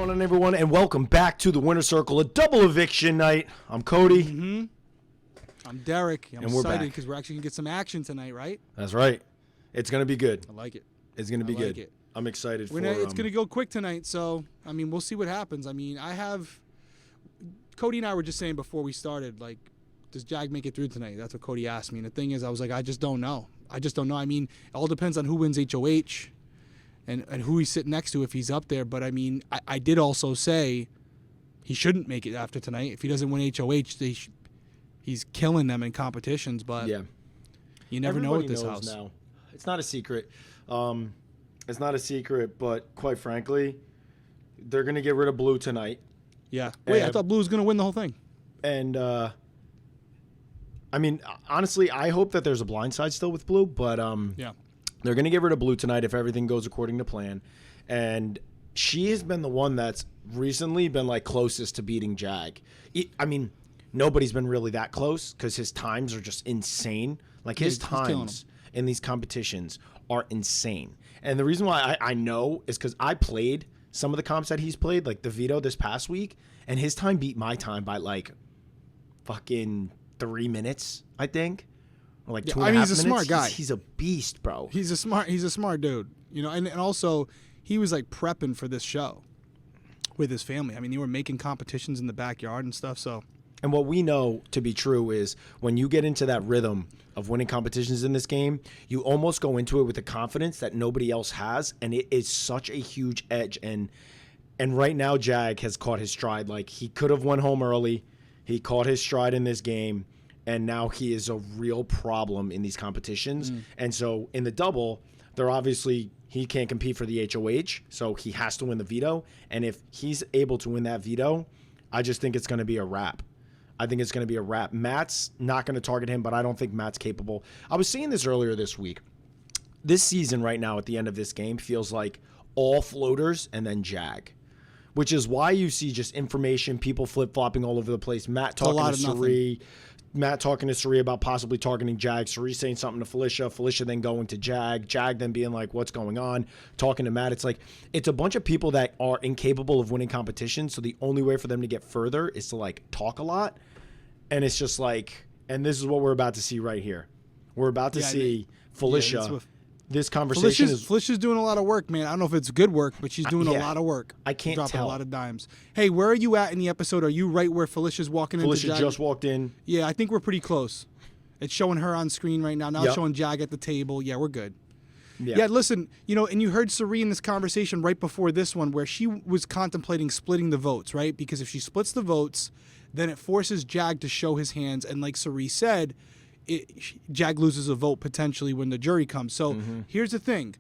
going on, everyone? And welcome back to the Winner Circle, a double eviction night. I'm Cody. I'm Derek. I'm And we're excited back. because we're actually going to get some action tonight, right? That's right. It's going to be good. I like it. It's going to be I like good. it. I'm excited for It's going to go quick tonight, so, I mean, we'll see what happens. I mean, Cody and I were just saying before we started, like, does Jag make it through tonight? That's what Cody asked me. And the thing is, I was like, I just don't know. I mean, it all depends on who wins HOH and who he's sitting next to if he's up there. But, I mean, I did also say he shouldn't make it after tonight. If he doesn't win HOH, he's killing them in competitions. But yeah. you never know with this house. Now. It's not a secret. It's not a secret, but quite frankly, they're going to get rid of Blue tonight. Yeah. Wait, I thought Blue was going to win the whole thing. And, I mean, honestly, I hope that there's a blind side still with Blue, but yeah. They're going to get rid of Blue tonight if everything goes according to plan. And she has been the one that's recently been, like, closest to beating Jag. I mean, nobody's been really that close because his times are just insane. Like, his times in these competitions are insane. And the reason why I know is because I played some of the comps that he's played, like the Veto this past week, and his time beat my time by, like, fucking 3 minutes, I think. Or like 2.5 minutes. I mean, he's a smart guy. He's a beast, bro. He's a smart dude. You know, and also he was like prepping for this show with his family. I mean, they were making competitions in the backyard and stuff, so. And what we know to be true is when you get into that rhythm of winning competitions in this game, you almost go into it with a confidence that nobody else has, and it is such a huge edge. And right now, Jag has caught his stride. Like, he could have went home early. He caught his stride in this game, and now he is a real problem in these competitions. And so in the double, they're obviously he can't compete for the HOH, so he has to win the Veto. And if he's able to win that Veto, I just think it's going to be a wrap. I think it's going to be a wrap. Matt's not going to target him, but I don't think Matt's capable. I was saying this earlier this week. This season right now at the end of this game feels like all floaters and then Jag, which is why you see just information, people flip-flopping all over the place. Matt talking to Sari. Matt talking to Sari about possibly targeting Jag. Sari saying something to Felicia. Felicia then going to Jag. Jag then being like, what's going on? Talking to Matt. It's like, it's a bunch of people that are incapable of winning competitions. So the only way for them to get further is to, like, talk a lot. And it's just like, and this is what we're about to see right here. We're about to see Felicia. This conversation Felicia's doing a lot of work, man. I don't know if it's good work, but she's doing a lot of work. I can't dropping tell. a lot of dimes. Hey, where are you at in the episode? Are you right where Felicia's walking into Jag? Felicia just walked in. Yeah, I think we're pretty close. It's showing her on screen right now. Now it's showing Jag at the table. Yeah, we're good. Yeah, listen, you know, and you heard Sari in this conversation right before this one where she was contemplating splitting the votes, right? Because if she splits the votes, then it forces Jag to show his hands. And like Sari said, Jag loses a vote potentially when the jury comes. So here's the thing.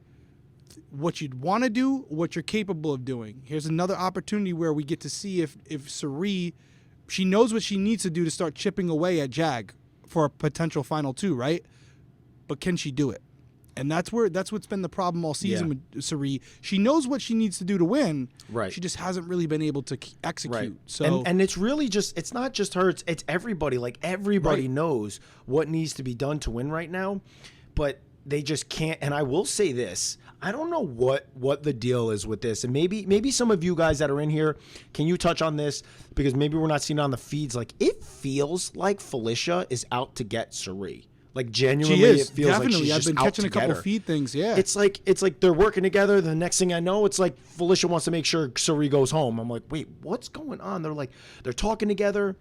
What you'd want to do, what you're capable of doing. Here's another opportunity where we get to see if Sari, she knows what she needs to do to start chipping away at Jag for a potential final two, right? But can she do it? And that's what's been the problem all season with Sari. She knows what she needs to do to win. Right. She just hasn't really been able to execute. Right. So and it's really just, it's not just her, it's everybody. Like, everybody knows what needs to be done to win right now, but they just can't. And I will say this, I don't know what the deal is with this. And maybe some of you guys that are in here, can you touch on this? Because maybe we're not seeing it on the feeds. Like, it feels like Felicia is out to get Sari. Like, genuinely, it feels definitely. like she's I've just been out catching to a couple get her. feed things. Yeah, It's like they're working together. The next thing I know, it's like Felicia wants to make sure Sari goes home. I'm like, wait, what's going on? They're talking together.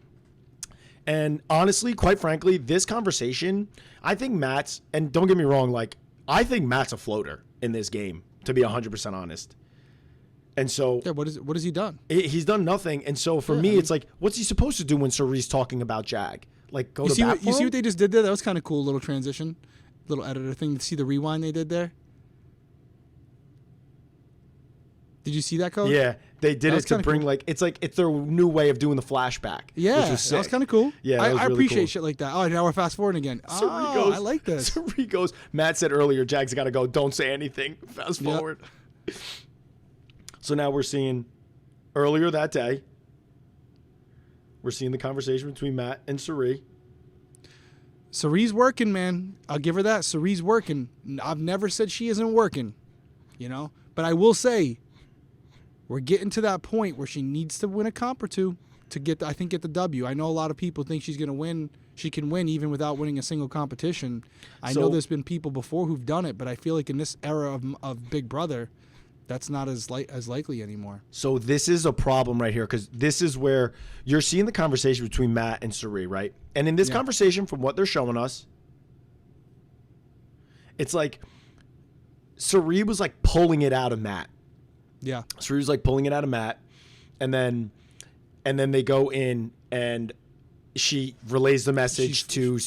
And honestly, quite frankly, this conversation, I think Matt's, and don't get me wrong, like, I think Matt's a floater in this game, to be 100% honest. And so, yeah, what has he done? He's done nothing. And so for me, it's like, what's he supposed to do when Sari's talking about Jag? Like, go to bat for him? You see what they just did there? That was kind of cool, little transition, little editor thing. See the rewind they did there? Did you see that, Coach? Yeah, they did it to bring, cool. It's their new way of doing the flashback. Yeah, which was that was kind of cool. Yeah, I really appreciate cool. Shit like that. Oh, now we're fast forwarding again. I like this. Sari goes, Matt said earlier, Jag's got to go. Don't say anything. Fast forward. So now we're seeing, earlier that day, we're seeing the conversation between Matt and Sari. Sari's working, man. I'll give her that. Sari's working. I've never said she isn't working, you know? But I will say, we're getting to that point where she needs to win a comp or two to get the W. I know a lot of people think she's going to win. She can win even without winning a single competition. I know there's been people before who've done it, but I feel like in this era of Big Brother, that's not as likely anymore. So this is a problem right here, because this is where you're seeing the conversation between Matt and Cirie, right? And in this conversation, from what they're showing us, it's like Cirie was like pulling it out of Matt. Yeah. Cirie was like pulling it out of Matt, and then they go in and she relays the message to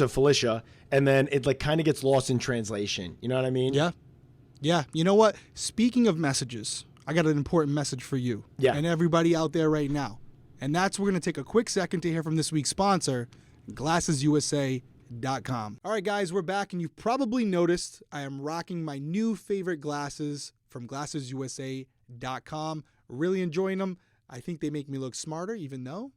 Felicia, and then it like kind of gets lost in translation. You know what I mean? Yeah. Yeah. You know what? Speaking of messages, I got an important message for you and everybody out there right now. And that's, we're going to take a quick second to hear from this week's sponsor, GlassesUSA.com. All right, guys, we're back, and you've probably noticed I am rocking my new favorite glasses from GlassesUSA.com. Really enjoying them. I think they make me look smarter, even though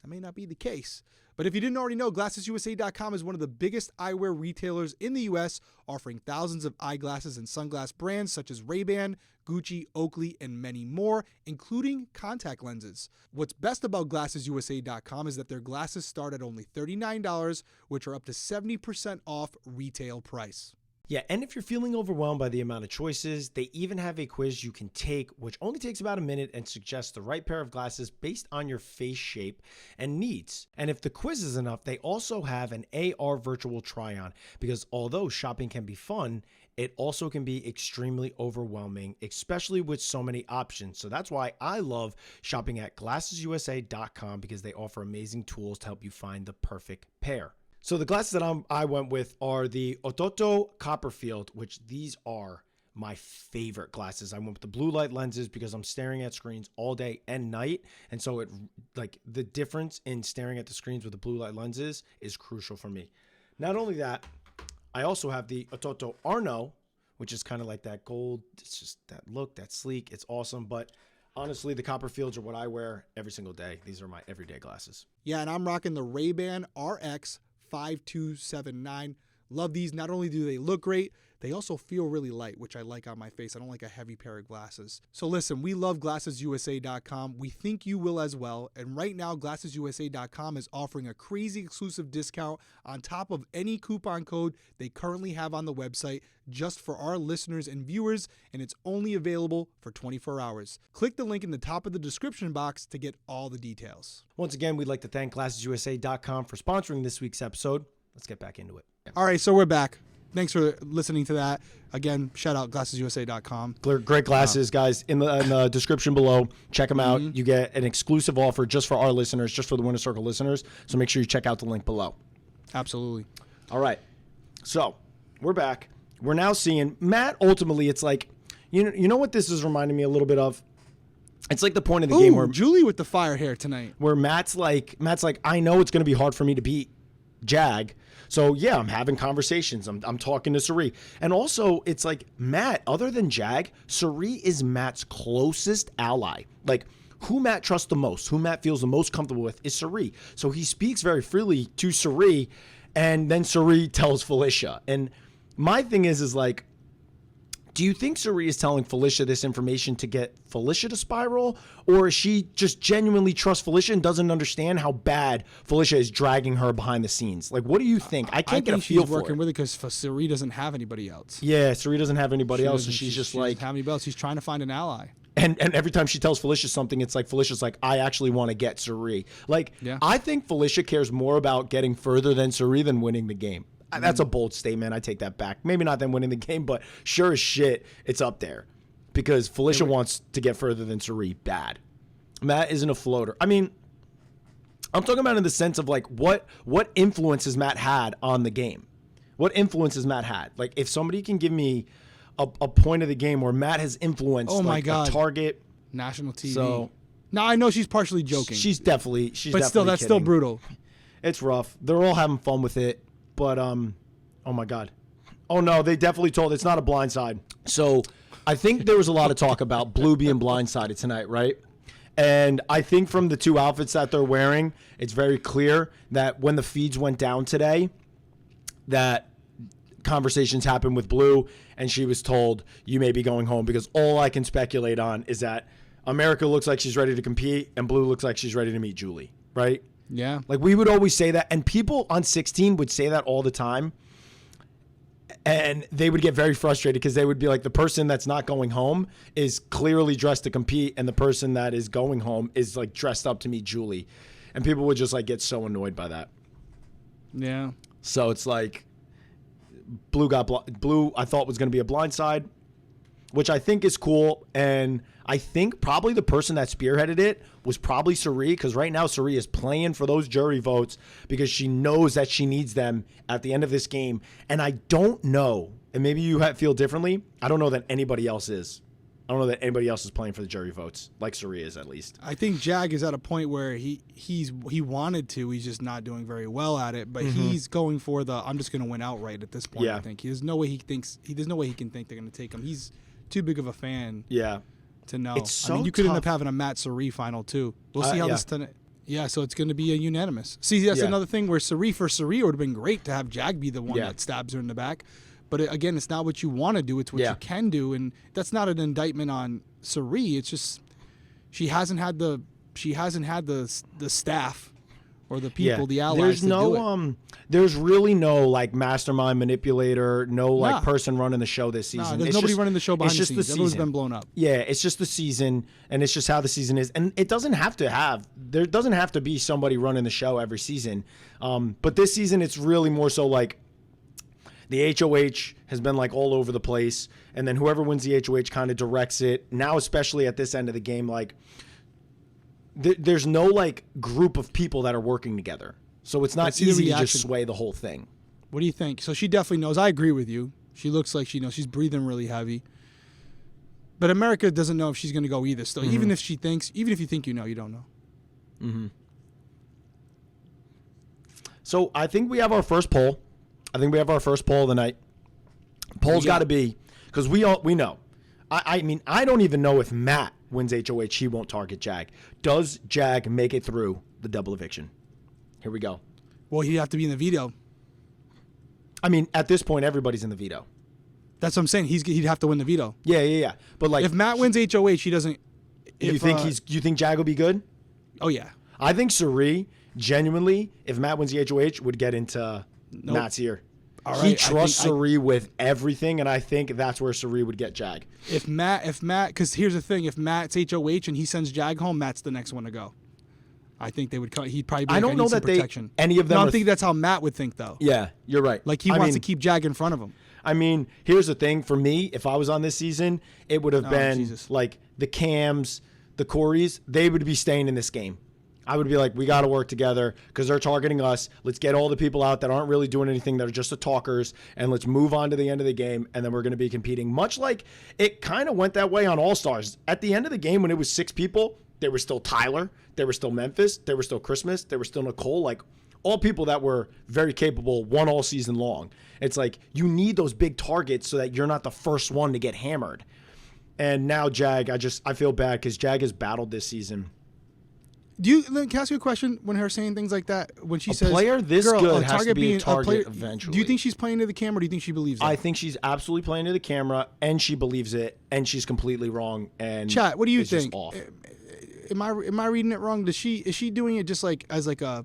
that may not be the case. But if you didn't already know, GlassesUSA.com is one of the biggest eyewear retailers in the U.S., offering thousands of eyeglasses and sunglass brands such as Ray-Ban, Gucci, Oakley, and many more, including contact lenses. What's best about GlassesUSA.com is that their glasses start at only $39, which are up to 70% off retail price. Yeah, and if you're feeling overwhelmed by the amount of choices, they even have a quiz you can take, which only takes about a minute and suggests the right pair of glasses based on your face shape and needs. And if the quiz is enough, they also have an AR virtual try-on, because although shopping can be fun, it also can be extremely overwhelming, especially with so many options. So that's why I love shopping at GlassesUSA.com, because they offer amazing tools to help you find the perfect pair. So the glasses that I went with are the Ototo Copperfield, which these are my favorite glasses. I went with the blue light lenses because I'm staring at screens all day and night. And so the difference in staring at the screens with the blue light lenses is crucial for me. Not only that, I also have the Ototo Arno, which is kind of like that gold. It's just that look, that sleek. It's awesome. But honestly, the Copperfields are what I wear every single day. These are my everyday glasses. Yeah, and I'm rocking the Ray-Ban RX 5279. Love these. Not only do they look great, they also feel really light, which I like on my face. I don't like a heavy pair of glasses. So listen, we love GlassesUSA.com. We think you will as well. And right now, GlassesUSA.com is offering a crazy exclusive discount on top of any coupon code they currently have on the website, just for our listeners and viewers, and it's only available for 24 hours. Click the link in the top of the description box to get all the details. Once again, we'd like to thank GlassesUSA.com for sponsoring this week's episode. Let's get back into it. All right, so we're back. Thanks for listening to that. Again, shout out GlassesUSA.com. Great glasses, guys. In the description below, check them out. You get an exclusive offer just for our listeners, just for the Winner Circle listeners. So make sure you check out the link below. Absolutely. All right. So we're back. We're now seeing Matt. Ultimately, it's like, you know what this is reminding me a little bit of? It's like the point of the game where Julie with the fire hair tonight. Where Matt's like, I know it's going to be hard for me to beat Jag. So yeah, I'm having conversations. I'm talking to Cirie. And also, it's like Matt, other than Jag, Cirie is Matt's closest ally. Like, who Matt trusts the most, who Matt feels the most comfortable with is Cirie. So he speaks very freely to Cirie, and then Cirie tells Felicia. And my thing is like, do you think Cirie is telling Felicia this information to get Felicia to spiral? Or is she just genuinely trusts Felicia and doesn't understand how bad Felicia is dragging her behind the scenes? Like, what do you think? I can't get a feel for it. She's working with it because Cirie doesn't have anybody else. Yeah, Cirie doesn't have anybody else, and she's just like... How many belts? She's trying to find an ally. And every time she tells Felicia something, it's like Felicia's like, I actually want to get Cirie. Like, I think Felicia cares more about getting further than Cirie than winning the game. That's a bold statement. I take that back. Maybe not them winning the game, but sure as shit, it's up there. Because Felicia wants to get further than Cirie bad. Matt isn't a floater. I mean, I'm talking about in the sense of like, what influence has Matt had on the game? What influence has Matt had? Like, if somebody can give me a point of the game where Matt has influenced a target. National TV. So, now, I know she's partially joking. She's definitely But still, that's kidding. still brutal. It's rough. They're all having fun with it. But, oh my God. Oh no, they definitely told it's not a blindside. So I think there was a lot of talk about Blue being blindsided tonight, right? And I think from the two outfits that they're wearing, it's very clear that when the feeds went down today, that conversations happened with Blue, and she was told, you may be going home, because all I can speculate on is that America looks like she's ready to compete, and Blue looks like she's ready to meet Julie, right? Yeah. Like, we would always say that, and people on 16 would say that all the time, and they would get very frustrated because they would be like, the person that's not going home is clearly dressed to compete, and the person that is going home is like dressed up to meet Julie, and people would just like get so annoyed by that. Yeah. So it's like Blue I thought was going to be a blindside, which I think is cool. And I think probably the person that spearheaded it was probably Cirie, because right now Cirie is playing for those jury votes because she knows that she needs them at the end of this game. And I don't know, and maybe you feel differently, I don't know that anybody else is. I don't know that anybody else is playing for the jury votes, like Cirie is at least. I think Jag is at a point where he wanted to. He's just not doing very well at it. But he's going for the I'm just going to win outright at this point. Yeah. I think there's no way he can think they're going to take him. He's too big of a fan. Yeah. To know. It's so I mean, you could end up tough. having a Matt Cirie final too. We'll see how yeah. this tonight. Yeah, so it's going to be a unanimous. See, that's another thing where Cirie would have been great to have Jag be the one that stabs her in the back. But again, it's not what you want to do; it's what you can do, and that's not an indictment on Cirie. It's just she hasn't had the staff or the people, the allies. There's really no like mastermind manipulator, no person running the show this season. There's nobody running the show behind the scenes. Everyone's been blown up. Yeah, it's just the season, and it's just how the season is, and it doesn't have to be somebody running the show every season. But this season, it's really more so like the HOH has been like all over the place, and then whoever wins the HOH kind of directs it. Now, especially at this end of the game, like there's no like group of people that are working together. So it's not easy to just sway the whole thing. What do you think? So she definitely knows. I agree with you. She looks like she knows. She's breathing really heavy. But America doesn't know if she's going to go either. Still, even if you think you know, you don't know. Mm-hmm. So I think we have our first poll. I think we have our first poll of the night. Poll's got to be, because we know. I mean, I don't even know if Matt wins HOH, he won't target Jag. Does Jag make it through the double eviction? Here we go. Well, he'd have to be in the veto. I mean, at this point, everybody's in the veto. That's what I'm saying. He'd have to win the veto. Yeah. But like, if Matt wins HOH, he doesn't. You think Jag will be good? Oh yeah. I think Cirie, genuinely, if Matt wins the HOH, would get into Matt's ear. All right, he trusts Cirie with everything, and I think that's where Cirie would get Jag. If Matt, because here's the thing: if Matt's HOH and he sends Jag home, Matt's the next one to go. I think they would. He'd probably be. I don't know that any of them. I don't think that's how Matt would think, though. Yeah, you're right. Like he wants to keep Jag in front of him. I mean, here's the thing: for me, if I was on this season, it would have been like the Cams, the Coreys. They would be staying in this game. I would be like, we got to work together because they're targeting us. Let's get all the people out that aren't really doing anything, that are just the talkers, and let's move on to the end of the game, and then we're going to be competing. Much like it kind of went that way on All-Stars. At the end of the game, when it was 6 people, there was still Tyler, there was still Memphis, there was still Christmas, there was still Nicole, like all people that were very capable, won all season long. It's like you need those big targets so that you're not the first one to get hammered. And now Jag, I feel bad because Jag has battled this season. Can I ask you a question when her saying things like that? When she says, player this good has to be a target eventually. Do you think she's playing to the camera, or do you think she believes it? I think she's absolutely playing to the camera, and she believes it, and she's completely wrong. And Chat, what do you think? Off. Am I reading it wrong? Is she doing it just like as like a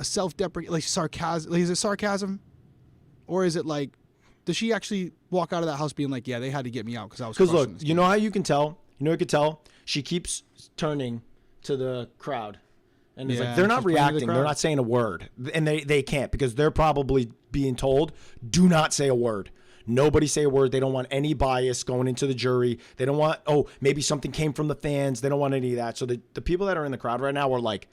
self-deprecating, like sarcasm? Like, is it sarcasm, or is it like, does she actually walk out of that house being like, yeah, they had to get me out because I was? Because look, you know how you can tell. You know you can tell. She keeps turning to the crowd, and it's like they're not reacting, they're not saying a word, and they can't, because they're probably being told, do not say a word, nobody say a word. They don't want any bias going into the jury. They don't want, maybe something came from the fans. They don't want any of that. So the people that are in the crowd right now are like,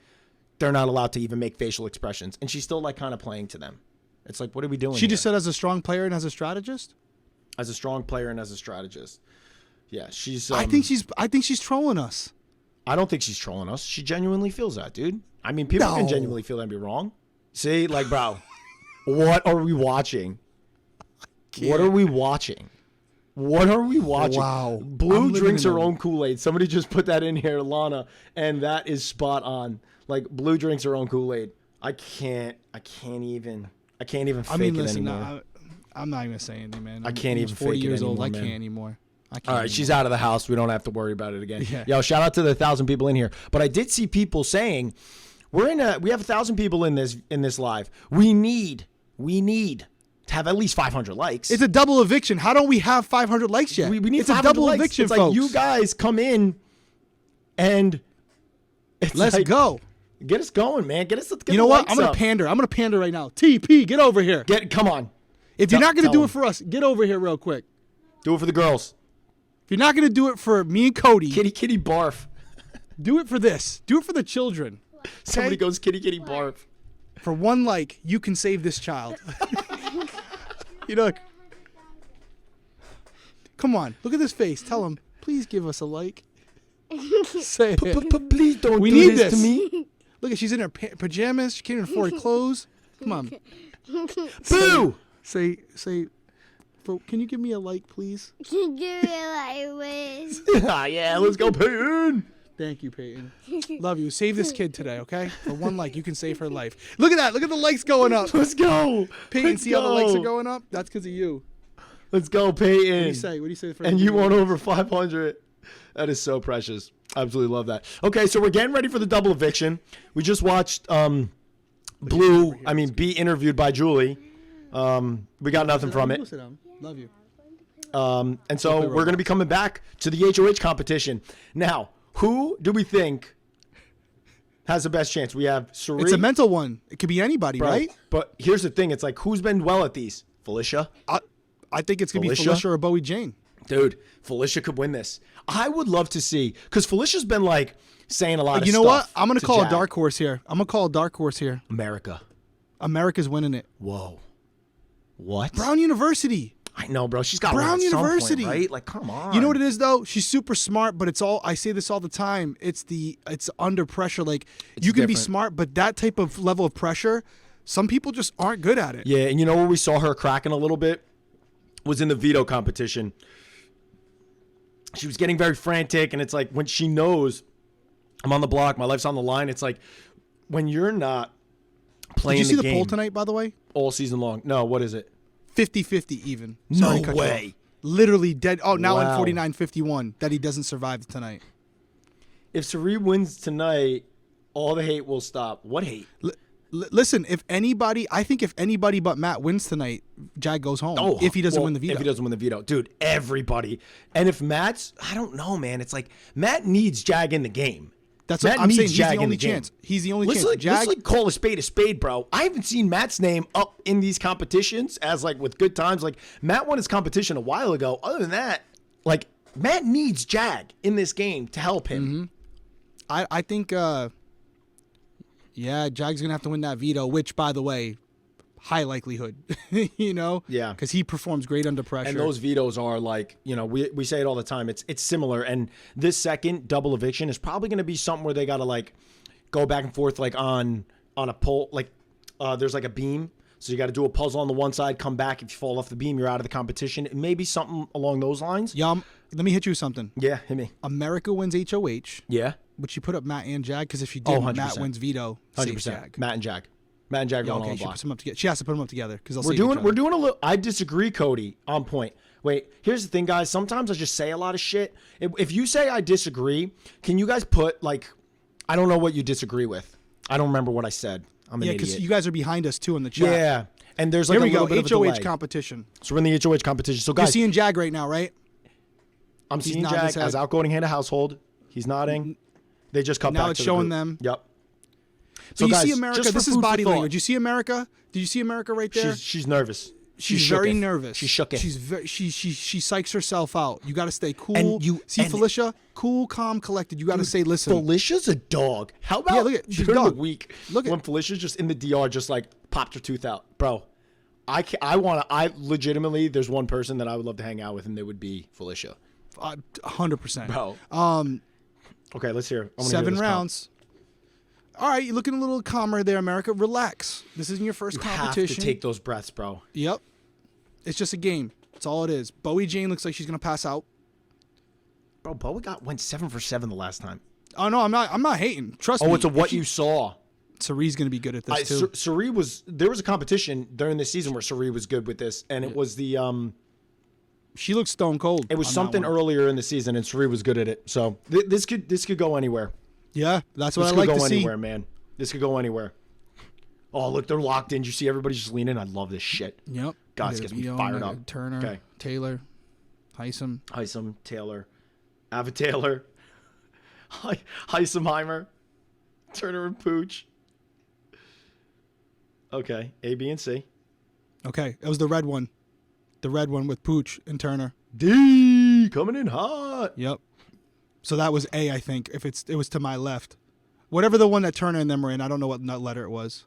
they're not allowed to even make facial expressions, and she's still like kind of playing to them. It's like, what are we doing? She just said as a strong player and as a strategist. As a strong player and as a strategist. Yeah, she's. I think she's trolling us. I don't think she's trolling us. She genuinely feels that, dude. I mean, people can genuinely feel that and be wrong. See, like, bro, what are we watching? What are we watching? What are we watching? Wow. Blue drinks her own Kool-Aid. Somebody just put that in here, Lana, and that is spot on. Like, Blue drinks her own Kool-Aid. I can't even fake it anymore. I'm not even gonna say anything, man. I can't even 40 fake it years old. anymore, I man. can't anymore. All right, she's out of the house. We don't have to worry about it again. Yeah. Yo, shout out to the 1,000 people in here. But I did see people saying we have 1,000 people in this live. We need to have at least 500 likes. It's a double eviction. How don't we have 500 likes yet? We need it's a 500 double likes. eviction, it's folks. like you guys come in and let's go. Get us going, man. Get you know what? I'm gonna pander. I'm gonna pander right now. TP, get over here. Come on. If you're not gonna do it for us, get over here real quick. Do it for the girls. If you're not gonna do it for me and Cody, kitty barf. Do it for this. Do it for the children. Okay? Somebody goes kitty barf. For 1 like, you can save this child. You know. Come on, look at this face. Tell him, please give us a like. Say it. Please don't we do need this to me. Look at she's in her pajamas. She can't even afford clothes. Come on. Boo! Say. Can you give me a like, please? Can you give me a like, please? Yeah, let's go, Peyton. Thank you, Peyton. Love you. Save this kid today, okay? For 1 like, you can save her life. Look at that. Look at the likes going up. Let's go. Peyton, see how the likes are going up? That's because of you. Let's go, Peyton. What do you say? What do you say? And you want over 500. That is so precious. Absolutely love that. Okay, so we're getting ready for the double eviction. We just watched be interviewed by Julie. We got nothing from it. Love you. And so we're going to be coming back to the HOH competition. Now, who do we think has the best chance? We have Sari. It's a mental one. It could be anybody, right? But here's the thing. It's like, who's been well at these? Felicia? I think it's going to be Felicia or Bowie Jane. Dude, Felicia could win this. I would love to see, because Felicia's been like saying a lot of stuff. You know what? I'm going to call Jag. a dark horse here. America. America's winning it. Whoa. What? Brown University. I know, bro. She's got Brown University, point, right? Like, come on. You know what it is though? She's super smart, but I say this all the time. It's under pressure. Like you can be smart, but that type of level of pressure, some people just aren't good at it. Yeah, and you know where we saw her cracking a little bit was in the veto competition. She was getting very frantic, and it's like when she knows I'm on the block, my life's on the line. It's like when you're not playing the game. Did you see the poll tonight, by the way? All season long. No, what is it? 50-50 even. No way. Literally dead. Oh, now in 49-51 that he doesn't survive tonight. If Sari wins tonight, all the hate will stop. What hate? Listen, I think if anybody but Matt wins tonight, Jag goes home. If he doesn't win the veto. If he doesn't win the veto. Dude, everybody. And if Matt's, I don't know, man. It's like Matt needs Jag in the game. That's what I'm saying. He's the only chance. He's the only chance. Let's call a spade, bro. I haven't seen Matt's name up in these competitions as like with good times. Like Matt won his competition a while ago. Other than that, like Matt needs Jag in this game to help him. Mm-hmm. I think, Jag's gonna have to win that veto. Which, by the way, high likelihood. Yeah, because he performs great under pressure. And those vetoes are like, we say it all the time. It's similar. And this second double eviction is probably going to be something where they got to like go back and forth like on a pole. Like there's like a beam, so you got to do a puzzle on the one side, come back. If you fall off the beam, you're out of the competition. It may be something along those lines. Yeah, let me hit you with something. Yeah, hit me. America wins HOH. Yeah, but you put up Matt and Jag because if you did, Matt wins veto. 100%. Jag. Matt and Jag. Matt and Jag going on the block. She has to put them up together because we're doing a little. I disagree, Cody. On point. Wait, here's the thing, guys. Sometimes I just say a lot of shit. If you say I disagree, can you guys put like, I don't know what you disagree with. I don't remember what I said. I'm an idiot. Because you guys are behind us too in the chat. Yeah, and there's like a little bit of a delay. HOH competition. So we're in the HOH competition. So guys, you're seeing Jag right now, right? I'm seeing Jag as outgoing head of household. He's nodding. They just cut back. Now it's showing them. Yep. So you see America. This is body language. You see America? Did you see America right there? She's nervous. She's very nervous. She shook it. She psychs herself out. You got to stay cool. And Felicia, cool, calm, collected. You got to say, listen. Felicia's a dog. How about she's during a dog. the week when Felicia's just in the DR, just like popped her tooth out, bro? I legitimately, there's one person that I would love to hang out with, and it would be Felicia. 100%, bro. Okay, let's hear. 7 rounds. All right, you're looking a little calmer there, America. Relax. This isn't your first competition. You have to take those breaths, bro. Yep. It's just a game. That's all it is. Bowie Jane looks like she's gonna pass out. Bro, Bowie went 7 for 7 the last time. Oh no, I'm not hating. Trust me. Oh, it's what you saw. Sari's going to be good at this too. There was a competition during the season where Sari was good with this, and it was the she looks stone cold. It was something earlier in the season, and Sari was good at it. So this could go anywhere. Yeah, that's what I This like to could go see. anywhere, man. This could go anywhere. Oh, look, they're locked in. You see everybody just leaning. I love this shit. Yep. God, this gets me fired up. Turner, Okay. Taylor, Heisem, Taylor, Ava Taylor, Heisenheimer, Turner and Pooch. Okay, A, B, and C. Okay, it was the red one. The red one with Pooch and Turner. D coming in hot. Yep. So that was A, I think. If it was to my left, whatever the one that Turner and them were in, I don't know what letter it was.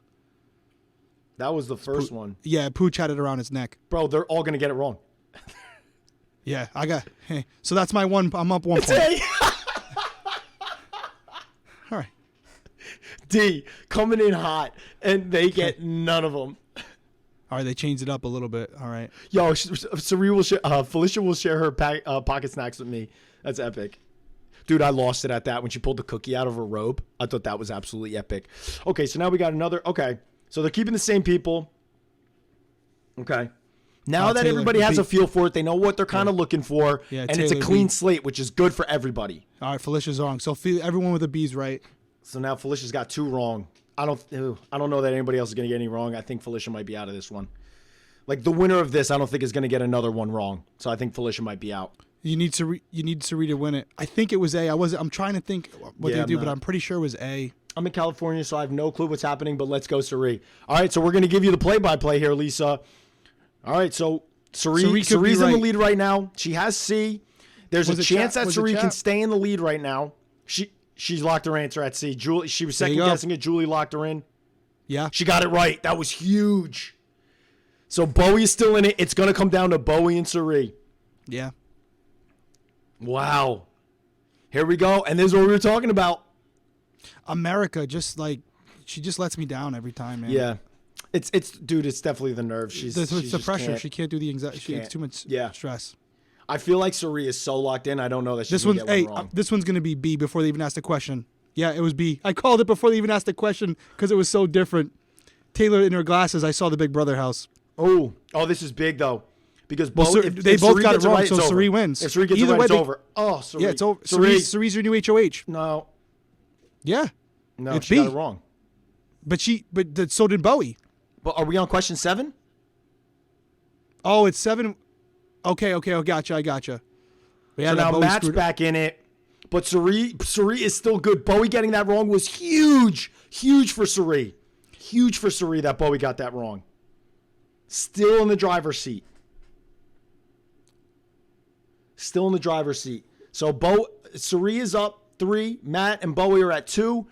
That was the first one. Yeah, Pooch had it around his neck. Bro, they're all gonna get it wrong. Yeah, I got. Hey, so that's my one. I'm up 1 point. A. All right. D coming in hot, and they get none of them. All right, they changed it up a little bit. All right. Yo, Felicia will share her pocket snacks with me. That's epic. Dude, I lost it at that when she pulled the cookie out of her robe. I thought that was absolutely epic. Okay, so now we got another. Okay, so they're keeping the same people. Okay. Now that Taylor, everybody has a feel for it, they know what they're kind of looking for, Yeah, and it's a Taylor clean B. slate, which is good for everybody. All right, Felicia's wrong. So everyone with a B's right. So now Felicia's got 2 wrong. I don't know that anybody else is going to get any wrong. I think Felicia might be out of this one. Like the winner of this, I don't think is going to get another one wrong. So I think Felicia might be out. You need Sari to win it. I think it was A. I'm trying to think what they do, but I'm pretty sure it was A. I'm in California, so I have no clue what's happening, but let's go Sari. All right, so we're going to give you the play-by-play here, Lisa. All right, so Sari's in the lead right now. She has C. There's a chance that Sari can stay in the lead right now. She's locked her answer at C. Julie, she was second-guessing it. Julie locked her in. Yeah. She got it right. That was huge. So Bowie is still in it. It's going to come down to Bowie and Sari. Yeah. Wow. Here we go. And this is what we were talking about. America, just like, she just lets me down every time, man. Yeah. It's definitely the nerves. She's the pressure. She can't do the anxiety. She gets too much stress. I feel like Sari is so locked in. I don't know that she's going to get one wrong. This one's going to be B before they even asked the question. Yeah, it was B. I called it before they even asked the question because it was so different. Taylor in her glasses, I saw the Big Brother house. Oh, this is big, though. Because they both got it wrong, so Sari wins. If Sari gets it right, it's over. Oh, Sari. Yeah, it's over. Sari's your new HOH. No. Yeah. No, it's she B. got it wrong. But so did Bowie. But are we on question 7? Oh, it's 7. Okay. I gotcha. Yeah, so now Matt's back in it. But Sari is still good. Bowie getting that wrong was huge. Huge for Sari. Huge for Sari that Bowie got that wrong. Still in the driver's seat. So Sari is up 3. Matt and Bowie are at 2.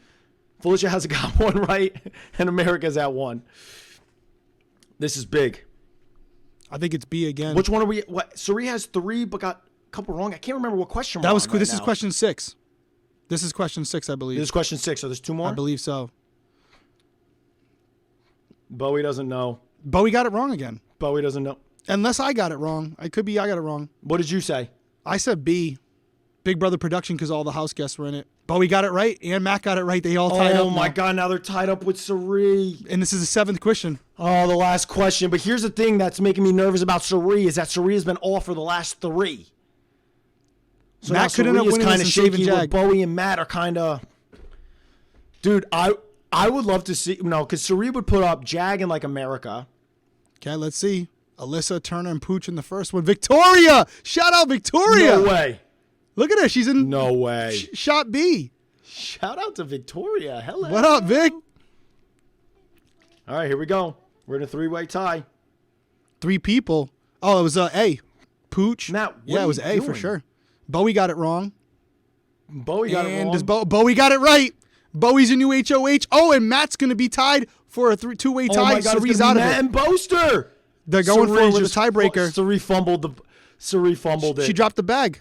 Felicia hasn't got 1 right. And America's at 1. This is big. I think it's B again. Which one are we? What? Sari has 3 but got a couple wrong. I can't remember what question we're on right This now. is question 6. This is question 6, I believe. This is question 6. So there's 2 more? I believe so. Bowie doesn't know. Bowie got it wrong again. Bowie doesn't know. Unless I got it wrong. I got it wrong. What did you say? I said B. Big Brother production because all the house guests were in it. Bowie got it right and Matt got it right. They all tied up. Oh my God, now they're tied up with Sari. And this is the 7th question. Oh, the last question. But here's the thing that's making me nervous about Sari is that Sari has been off for the last 3. So Matt could end up winning this and saving Jag. Bowie and Matt are kind of... Dude, I would love to see... No, because Sari would put up Jag and like America. Okay, let's see. Alyssa, Turner, and Pooch in the first one. Victoria! Shout out Victoria! No way. Look at her. She's in... No way. Shot B. Shout out to Victoria. Hello. What up, Vic? All right, here we go. We're in a 3-way tie. 3 people. Oh, it was A. Pooch. Matt, yeah, it was A for sure. Bowie got it wrong. Bowie got it wrong. Bowie got it right. Bowie's a new HOH. Oh, and Matt's going to be tied for a 2-way tie. Oh my God, Sari's out of Matt it. and Boaster. They're going for it with a tiebreaker. Sari fumbled it. She dropped the bag.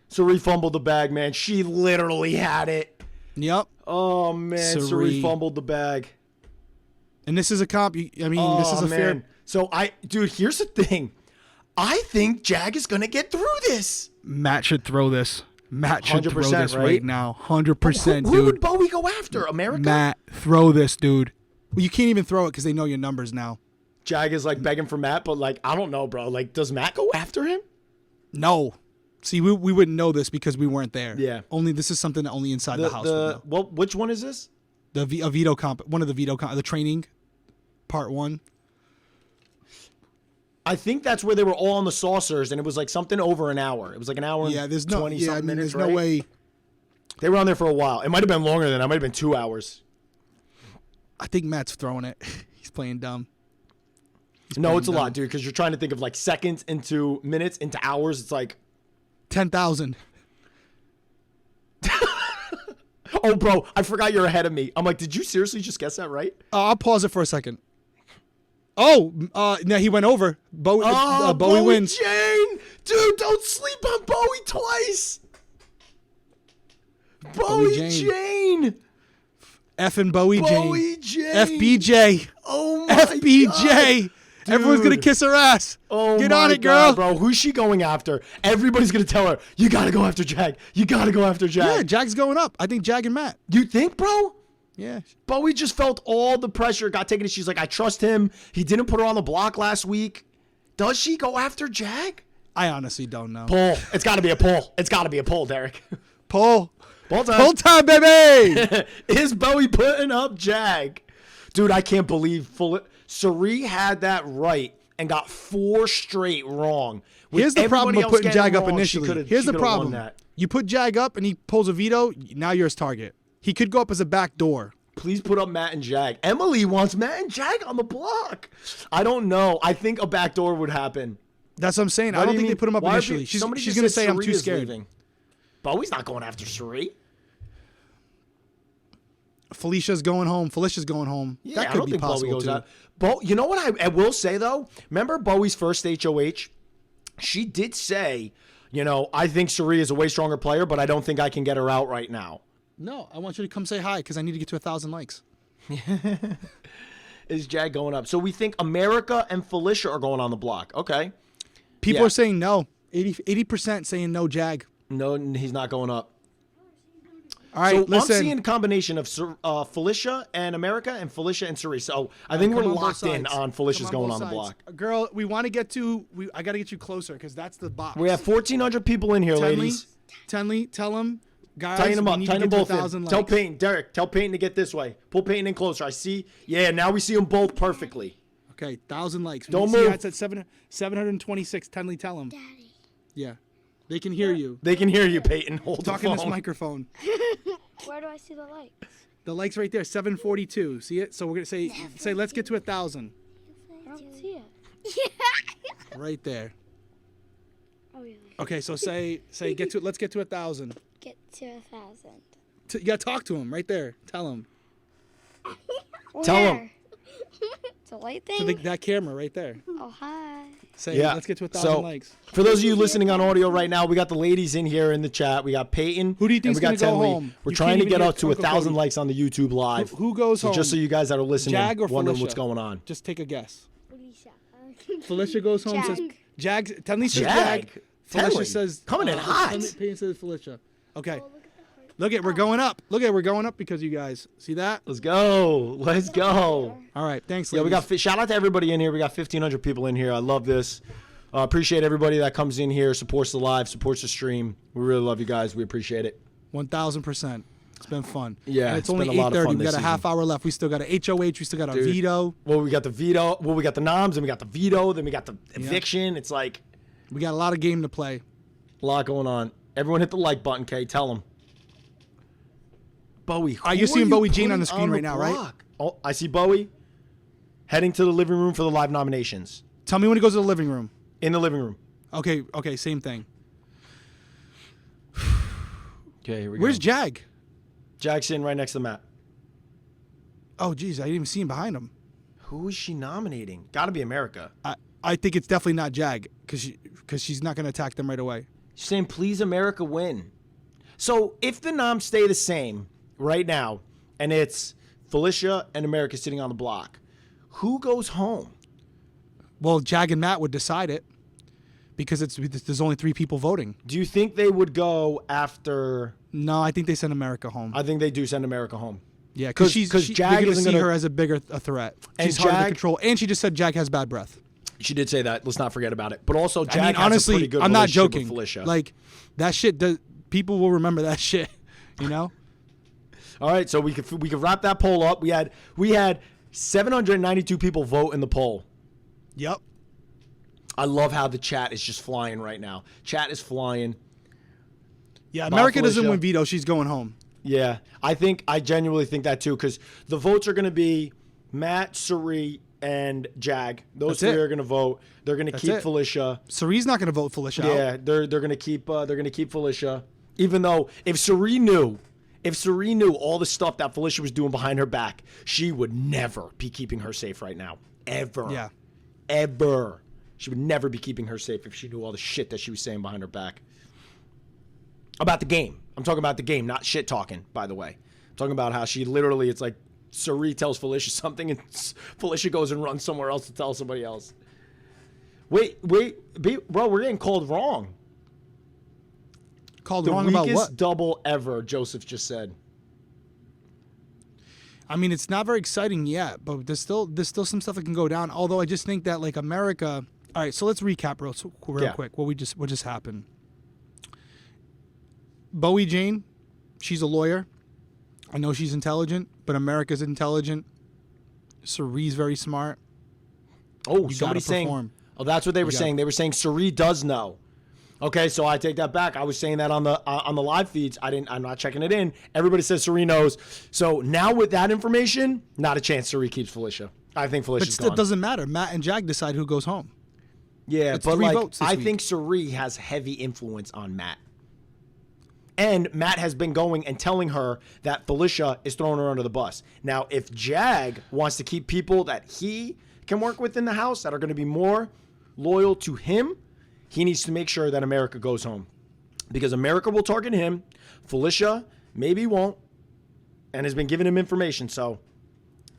Sari fumbled the bag, man. She literally had it. Yep. Oh, man. Sari fumbled the bag. And this is a comp. This is a fair. So, dude, here's the thing. I think Jag is going to get through this. Matt should throw this. Matt should throw 100%, this right now. 100%, Who dude. would Bowie go after? America? Matt, throw this, dude. Well, you can't even throw it because they know your numbers now. Jag is like begging for Matt, but like, I don't know, bro. Like, does Matt go after him? No. See, we wouldn't know this because we weren't there. Yeah. Only this is something that only inside the house would know. Well, which one is this? A veto comp, one of the veto comp, the training, part 1. I think that's where they were all on the saucers, and it was like something over an hour. It was like an hour Yeah, and there's no. 20 Yeah, I something mean, minutes, there's right? no way. They were on there for a while. It might have been longer than that. It might have been 2 hours. I think Matt's throwing it. He's playing dumb. No, it's a dumb. lot, dude, because you're trying to think of like seconds into minutes into hours. It's like, 10,000. oh, bro, I forgot you're ahead of me. I'm like, did you seriously just guess that right? I'll pause it for a second. Oh, no, he went over. Bowie wins. Jane! Dude, don't sleep on Bowie twice. Bowie Jane. Effing Bowie Jane. Bowie Jane. FBJ. Oh, my FBJ. God. Everyone's going to Dude. kiss her ass. Oh, Get my on it, God, girl. bro. Who's she going after? Everybody's going to tell her, you got to go after Jag. You got to go after Jag. Yeah, Jag's going up. I think Jag and Matt. You think, bro? Yeah. Bowie just felt all the pressure got taken. She's like, I trust him. He didn't put her on the block last week. Does she go after Jag? I honestly don't know. Pull. It's got to be a pull. It's got to be a pull, Derek. Pull. Pull time. Pull time, baby. Is Bowie putting up Jag? Dude, I can't believe Sari had that right and got 4 straight wrong. With Here's the problem everybody with else putting getting Jag up wrong, initially. Here's the problem. You put Jag up and he pulls a veto, now you're his target. He could go up as a back door. Please put up Matt and Jag. Emily wants Matt and Jag on the block. I don't know. I think a backdoor would happen. That's what I'm saying. What I do don't you think mean? they put him up Why initially. She's going She's going to say I'm too scared. Leaving. Bowie's not going after Sari. Felicia's going home. Yeah, That I could don't be think possible Bowie goes too. out. You know what I will say, though? Remember Bowie's first HOH? She did say, I think Sari is a way stronger player, but I don't think I can get her out right now. No, I want you to come say hi because I need to get to 1,000 likes. Is Jag going up? So we think America and Felicia are going on the block. Okay. People Yeah. are saying no. 80% saying no, Jag. No, he's not going up. All right, So listen. I'm seeing a combination of Felicia and America and Felicia and Sari. So I think Come we're on both locked in sides. on Felicia's Come going both on the sides. block. Girl, we want to get to. I got to get you closer because that's the box. We have 1,400 people in here, ladies. Tenley, tell them, guys. Tighten them we up. need Tighten to them get to both 1,000 in. likes. Tell Peyton, Derek, tell Peyton to get this way. Pull Peyton in closer. I see. Yeah, now we see them both perfectly. Okay, 1,000 likes. Don't See, move. It's at 726. Tenley, tell them. Daddy. Yeah, they can hear you. They can hear you, Peyton. Hold Talk the in phone. this microphone. Where do I see the lights? The likes right there, 742. See it? So we're gonna say let's get to 1,000. I don't see it. Right there. Oh, really? Okay, so let's get to 1,000. Get to 1,000. You gotta talk to him right there. Tell him. Tell 'em. Where? It's a light To thing? that camera right there. Oh, hi. Say Yeah. let's get to 1,000 So, likes. for those of you listening on audio right now, we got the ladies in here in the chat. We got Peyton. Who do you and think's we got gonna go Tenley. home? We're You trying can't to even get hear up to Uncle 1,000 Cody. likes on the YouTube live. Who goes So home? just so you guys that are listening, Jag or wondering Felicia? what's going on. Just take a guess. Felicia. Felicia goes home. Says Jag. Tenley says Jag? Jag. Felicia Tenley? says Coming in hot. Peyton says Felicia. Okay. Oh, look at the heart. Look at we're going up. We're going up because you guys see that. Let's go. Let's go. All right. Thanks. Yeah, we ladies. got shout out to everybody in here. We got 1,500 people in here. I love this. Appreciate everybody that comes in here, supports the live, supports the stream. We really love you guys. We appreciate it. 1,000%. It's been fun. Yeah, and it's it's only been a lot of 8:30. fun We got this a half hour left. We still got a HOH. We still got a veto. Well, we got the veto. Well, we got the noms, and we got the veto. Then we got the eviction. It's like We got a lot of game to play. a lot going on. Everyone hit the like button, Kay. Tell them. Bowie. You're who seeing you Bowie Jean on putting the screen right the now, right? block? Oh, I see Bowie heading to the living room for the live nominations. Tell me when he goes to the living room. In the living room. Okay, same thing. Okay, here we Where's go. Jag? Jackson right next to Matt. Oh, geez, I didn't even see him behind him. Who is she nominating? Got to be America. I think it's definitely not Jag because she's not going to attack them right away. She's saying, please, America, win. So if the noms stay the same right now, and it's Felicia and America sitting on the block, who goes home? Well, Jag and Matt would decide it. because there's only 3 people voting. Do you think they would go after? No, I think they send America home. I think they do send America home. Yeah, because Jag they're going to isn't see gonna- her as a bigger threat. And She's hard to Jag- control, and she just said Jag has bad breath. She did say that. Let's not forget about it. But also, Jag I mean, has a honestly, pretty good I'm not relationship joking. with Felicia. Like that shit. People will remember that shit. You know. All right, so we could wrap that poll up. We had 792 people vote in the poll. Yep. I love how the chat is just flying right now. Chat is flying. Yeah, America doesn't Felicia. win veto. She's going home. Yeah, I genuinely think that too, because the votes are going to be Matt, Suri, and Jag. Those That's three it. are going to vote. They're going to keep it. Felicia. Cerie's not going to vote Felicia out. Yeah, they're going to keep Felicia. Even though if Suri knew all the stuff that Felicia was doing behind her back, she would never be keeping her safe right now. Ever. Yeah. Ever. She would never be keeping her safe if she knew all the shit that she was saying behind her back. About the game. I'm talking about the game, not shit talking, by the way. I'm talking about how she literally, it's like Suri tells Felicia something and Felicia goes and runs somewhere else to tell somebody else. Wait, bro, we're getting called wrong. Called The wrong about weakest what? double ever, Joseph just said. I mean, it's not very exciting yet, but there's still some stuff that can go down. Although I just think that like America. All right, so let's recap real quick what just happened. Bowie Jane, she's a lawyer. I know she's intelligent, but America's intelligent. Cerie's very smart. Oh, You somebody's gotta saying. perform. Oh, that's what they were gotta- saying. They were saying Suri does know. Okay, so I take that back. I was saying that on the live feeds. I'm not checking it in. Everybody says Suri knows. So now with that information, not a chance Suri keeps Felicia. I think But Felicia's still gone. doesn't matter. Matt and Jag decide who goes home. Yeah, It's but 3 like votes this I week. think Suri has heavy influence on Matt. And Matt has been going and telling her that Felicia is throwing her under the bus. Now, if Jag wants to keep people that he can work with in the house that are going to be more loyal to him, he needs to make sure that America goes home. Because America will target him. Felicia maybe won't and has been giving him information. So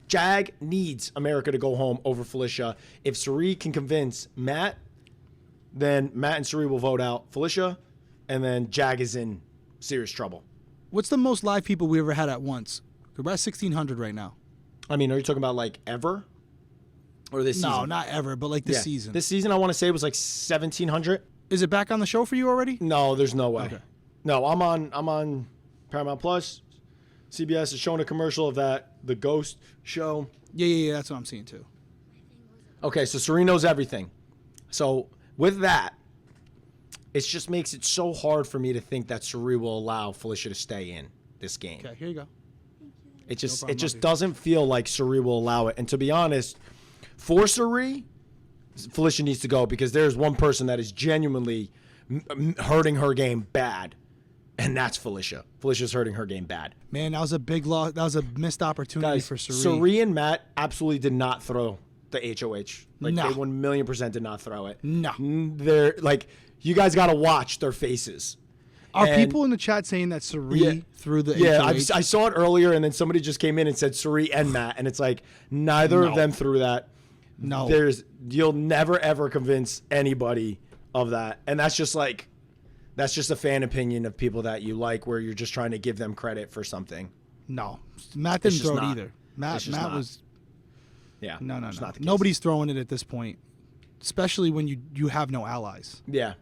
Jag needs America to go home over Felicia. If Suri can convince Matt, then Matt and Suri will vote out Felicia, and Jag is in serious trouble. What's the most live people we ever had at once? We're about 1,600 right now. I mean, are you talking about like ever? Or this season? No, not ever, but like this Yeah. season. This season, I want to say it was like 1,700. Is it back on the show for you already? No, there's no way. Okay. No, I'm on Paramount Plus. CBS is showing a commercial of the Ghost show. Yeah, that's what I'm seeing too. Okay, so Suri knows everything. So with that, it just makes it so hard for me to think that Suri will allow Felicia to stay in this game. Okay, here you go. It just problem, it just love you. doesn't feel like Suri will allow it. And to be honest, for Suri, Felicia needs to go because there's one person that is genuinely hurting her game bad, and that's Felicia. Felicia's hurting her game bad. Man, that was a big loss. That was a missed opportunity Guys, for Suri. Suri and Matt absolutely did not throw the HOH. Like No. they 1,000,000% did not throw it. No. They're like, you guys got to watch their faces. Are And- people in the chat saying that Suri threw the Yeah, HOH? I saw it earlier, and then somebody just came in and said Suri and Matt, and it's like neither of No. them threw that. No. You'll never ever convince anybody of that, and that's just a fan opinion of people that you like, where you're just trying to give them credit for something. No. Matt didn't just throw it not. either. Matt It's just not. was Yeah, no. it's not the case. Nobody's throwing it at this point, especially when you have no allies. Yeah.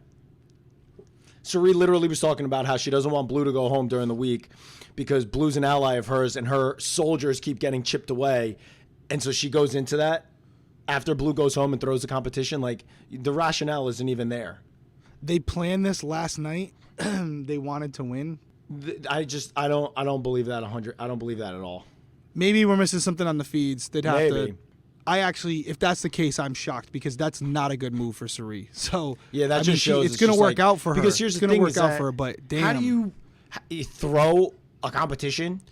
Suri literally was talking about how she doesn't want Blue to go home during the week because Blue's an ally of hers and her soldiers keep getting chipped away. And so she goes into that after Blue goes home and throws the competition. Like, the rationale isn't even there. They planned this last night. They wanted to win. I don't believe that 100. I don't believe that at all. Maybe we're missing something on the feeds. They'd have Maybe. to. I actually, if that's the case, I'm shocked because that's not a good move for Suri. So Yeah, that I mean, just shows it's going to just work like- out for her. Because here's it's the going to thing work is out that for her. But damn, how do you throw a competition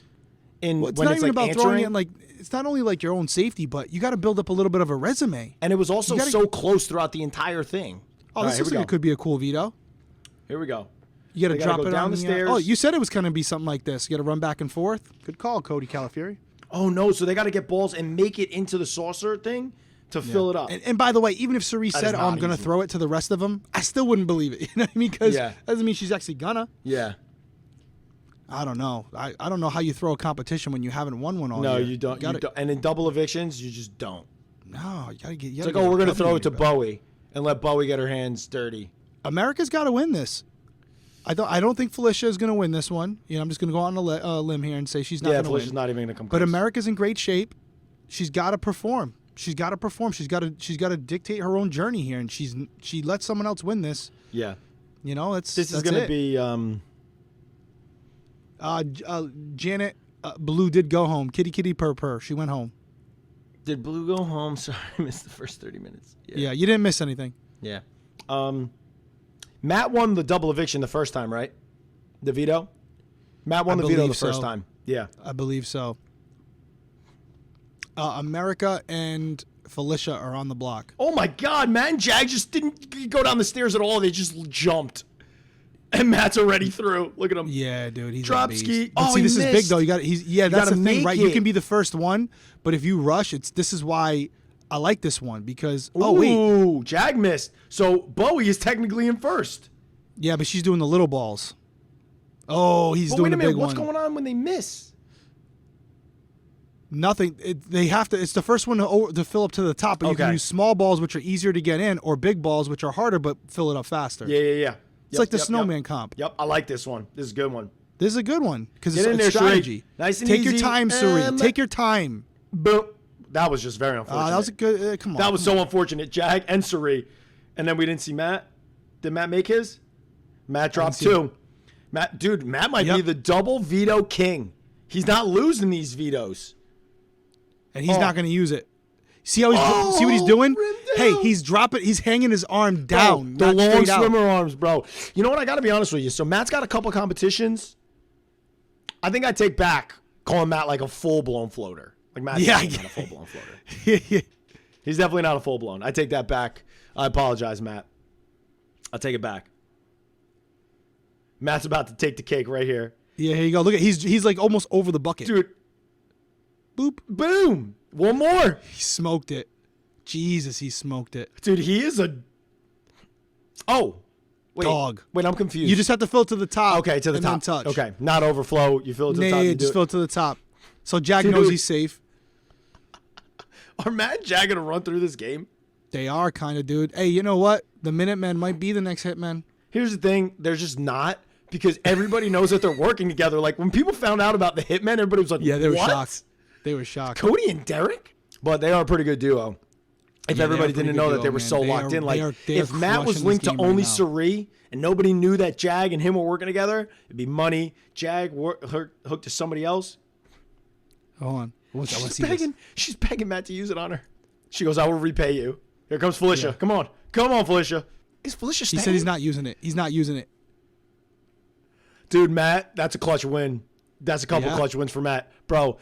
in Well, it's when not it's even like about throwing answering? it. Like it's not only like your own safety, but you got to build up a little bit of a resume. And it was also You gotta- so close throughout the entire thing. Oh, All this right, here looks we like it go. could be a cool veto. Here we go. You got to They gotta drop go it down on the stairs. Oh, you said it was going to be something like this. You got to run back and forth. Good call, Cody Calafieri. Oh no! So they got to get balls and make it into the saucer thing to fill it up. And by the way, even if Cerise That said, is "Oh, I'm not going to easy. throw it to the rest of them," I still wouldn't believe it. You know what I mean? Because Yeah. that doesn't mean she's actually gonna. Yeah. I don't know. I don't know how you throw a competition when you haven't won one all No, year. you don't. Gotta, You don't. And in double evictions, you just don't. No, you gotta get. It's like, oh, we're going to throw it to Bowie and let Bowie get her hands dirty. America's got to win this. I don't think Felicia is going to win this one. You know, I'm just going to go on a limb here and say she's not Yeah, going to win. Felicia's not even going to come But close. America's in great shape. She's got to perform. She's got to perform. She's got to dictate her own journey here, and she lets someone else win this. Yeah. You know, This is going to be... Janet Blue did go home. Kitty kitty purr purr. She went home. Did Blue go home? Sorry, I missed the first 30 minutes. Yeah, you didn't miss anything. Yeah. Matt won the double eviction the first time, right? The veto? Matt won I the veto the believe first so. time. Yeah. I believe so. America and Felicia are on the block. Oh my God, Matt and Jag just didn't go down the stairs at all. They just jumped. And Matt's already through. Look at him. Yeah, dude, he's Drop a beast. ski. But Oh, see, he this is big missed. though. That's gotta the thing, make right? You it. can be the first one, but if you rush, this is why I like this one because wait, Ooh, Jag missed. So Bowie is technically in first. yeah, but she's doing the little balls. Oh, he's But doing wait a a minute, big what's one. going on when they miss? Nothing. They have to. It's the first one to fill up to the top, but you can Okay. use small balls, which are easier to get in, or big balls, which are harder but fill it up faster. Yeah. It's like the snowman comp. Yep, I like this one. This is a good one. This is a good one because Get in it's there, strategy. Sheree. Nice and Take your easy. time, Suri. Take your time. Boom. That was just very unfortunate. That was a good. Come on. That was so unfortunate. Jag and Suri. And then we didn't see Matt. Did Matt make his? Matt dropped see two. Matt might be the double veto king. He's not losing these vetoes. And he's not going to use it. See how see what he's doing? rimmed Hey, down. he's dropping. He's hanging his arm down, Bro, the not long straight out. swimmer arms, bro. You know what? I got to be honest with you. So Matt's got a couple competitions. I think I take back calling Matt like a full-blown floater. Like Matt's definitely not a full-blown floater. Yeah. He's definitely not a full-blown. I take that back. I apologize, Matt. I'll take it back. Matt's about to take the cake right here. Yeah, here you go. Look at he's like almost over the bucket. Dude, Boop. boom. One more. He smoked it. Jesus, he smoked it. Dude, he is a... Oh. Wait. Dog. Wait, I'm confused. You just have to fill it to the top. Okay, to the and top. Then touch. Okay, not overflow. You fill it to the Nah, top. You do just it. fill it to the top. So Jack Dude, knows dude. he's safe. Are Matt and Jag going to run through this game? They are kind of, dude. Hey, you know what? The Minutemen might be the next Hitmen. Here's the thing. They're just not, because everybody knows that they're working together. Like, when people found out about the Hitmen, everybody was like, Yeah, they were what? shocked. They were shocked. Cody and Derek? But they are a pretty good duo. If Yeah, everybody they are a didn't pretty know good that they duo, were man. so They locked are- in, like, they are if Matt was crushing linked this to game only right now. Suri and nobody knew that Jag and him were working together, it'd be money. Jag hooked to somebody else. Hold on. I want to She's see this. begging. She's begging Matt to use it on her. She goes, "I will repay you." Here comes Felicia. Come on, Felicia. Is Felicia He staying? said he's not using it. He's not using it. Dude, Matt, that's a clutch win. That's a couple Yeah. clutch wins for Matt, bro.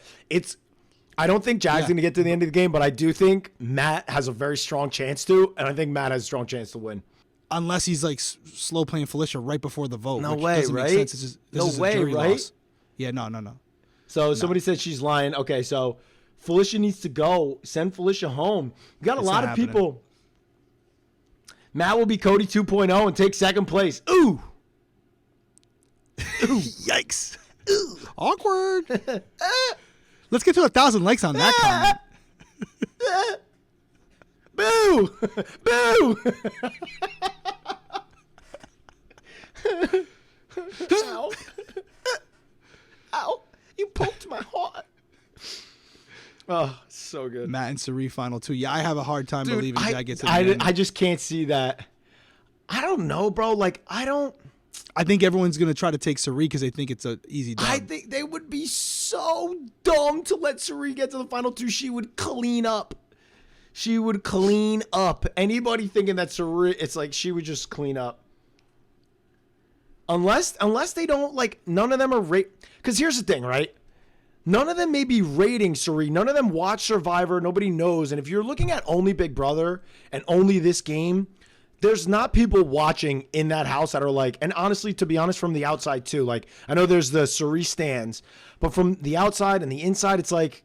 I don't think Jag's Yeah. going to get to the end of the game, but I do think Matt has a very strong chance to, and I think Matt has a strong chance to win. Unless he's like slow playing Felicia right before the vote. No which way, doesn't right? Make sense. It's just, this No is a way, jury right? loss. Yeah, no. So somebody said she's lying. Okay, so Felicia needs to go. Send Felicia home. You got a It's lot not of happening. people. Matt will be Cody 2.0 and take second place. Ooh. Yikes. Awkward. Let's get to 1,000 likes on that comment. Boo! Boo! Ow. Ow. You poked my heart. Oh, so good. Matt and Sari final two. Yeah, I have a hard time Dude, believing Jack gets it. I just can't see that. I don't know, bro. Like, I think everyone's going to try to take Sari because they think it's an easy dub. I think they would be so dumb to let Suri get to the final two. She would clean up. She would clean up. Anybody thinking that Suri, it's like she would just clean up. Unless they don't, like, none of them are because here's the thing, right? None of them may be rating Suri. None of them watch Survivor. Nobody knows. And if you're looking at only Big Brother and only this game, there's not people watching in that house that are like, and honestly, to be honest, from the outside too, like, I know there's the Suri stands, but from the outside and the inside, it's like,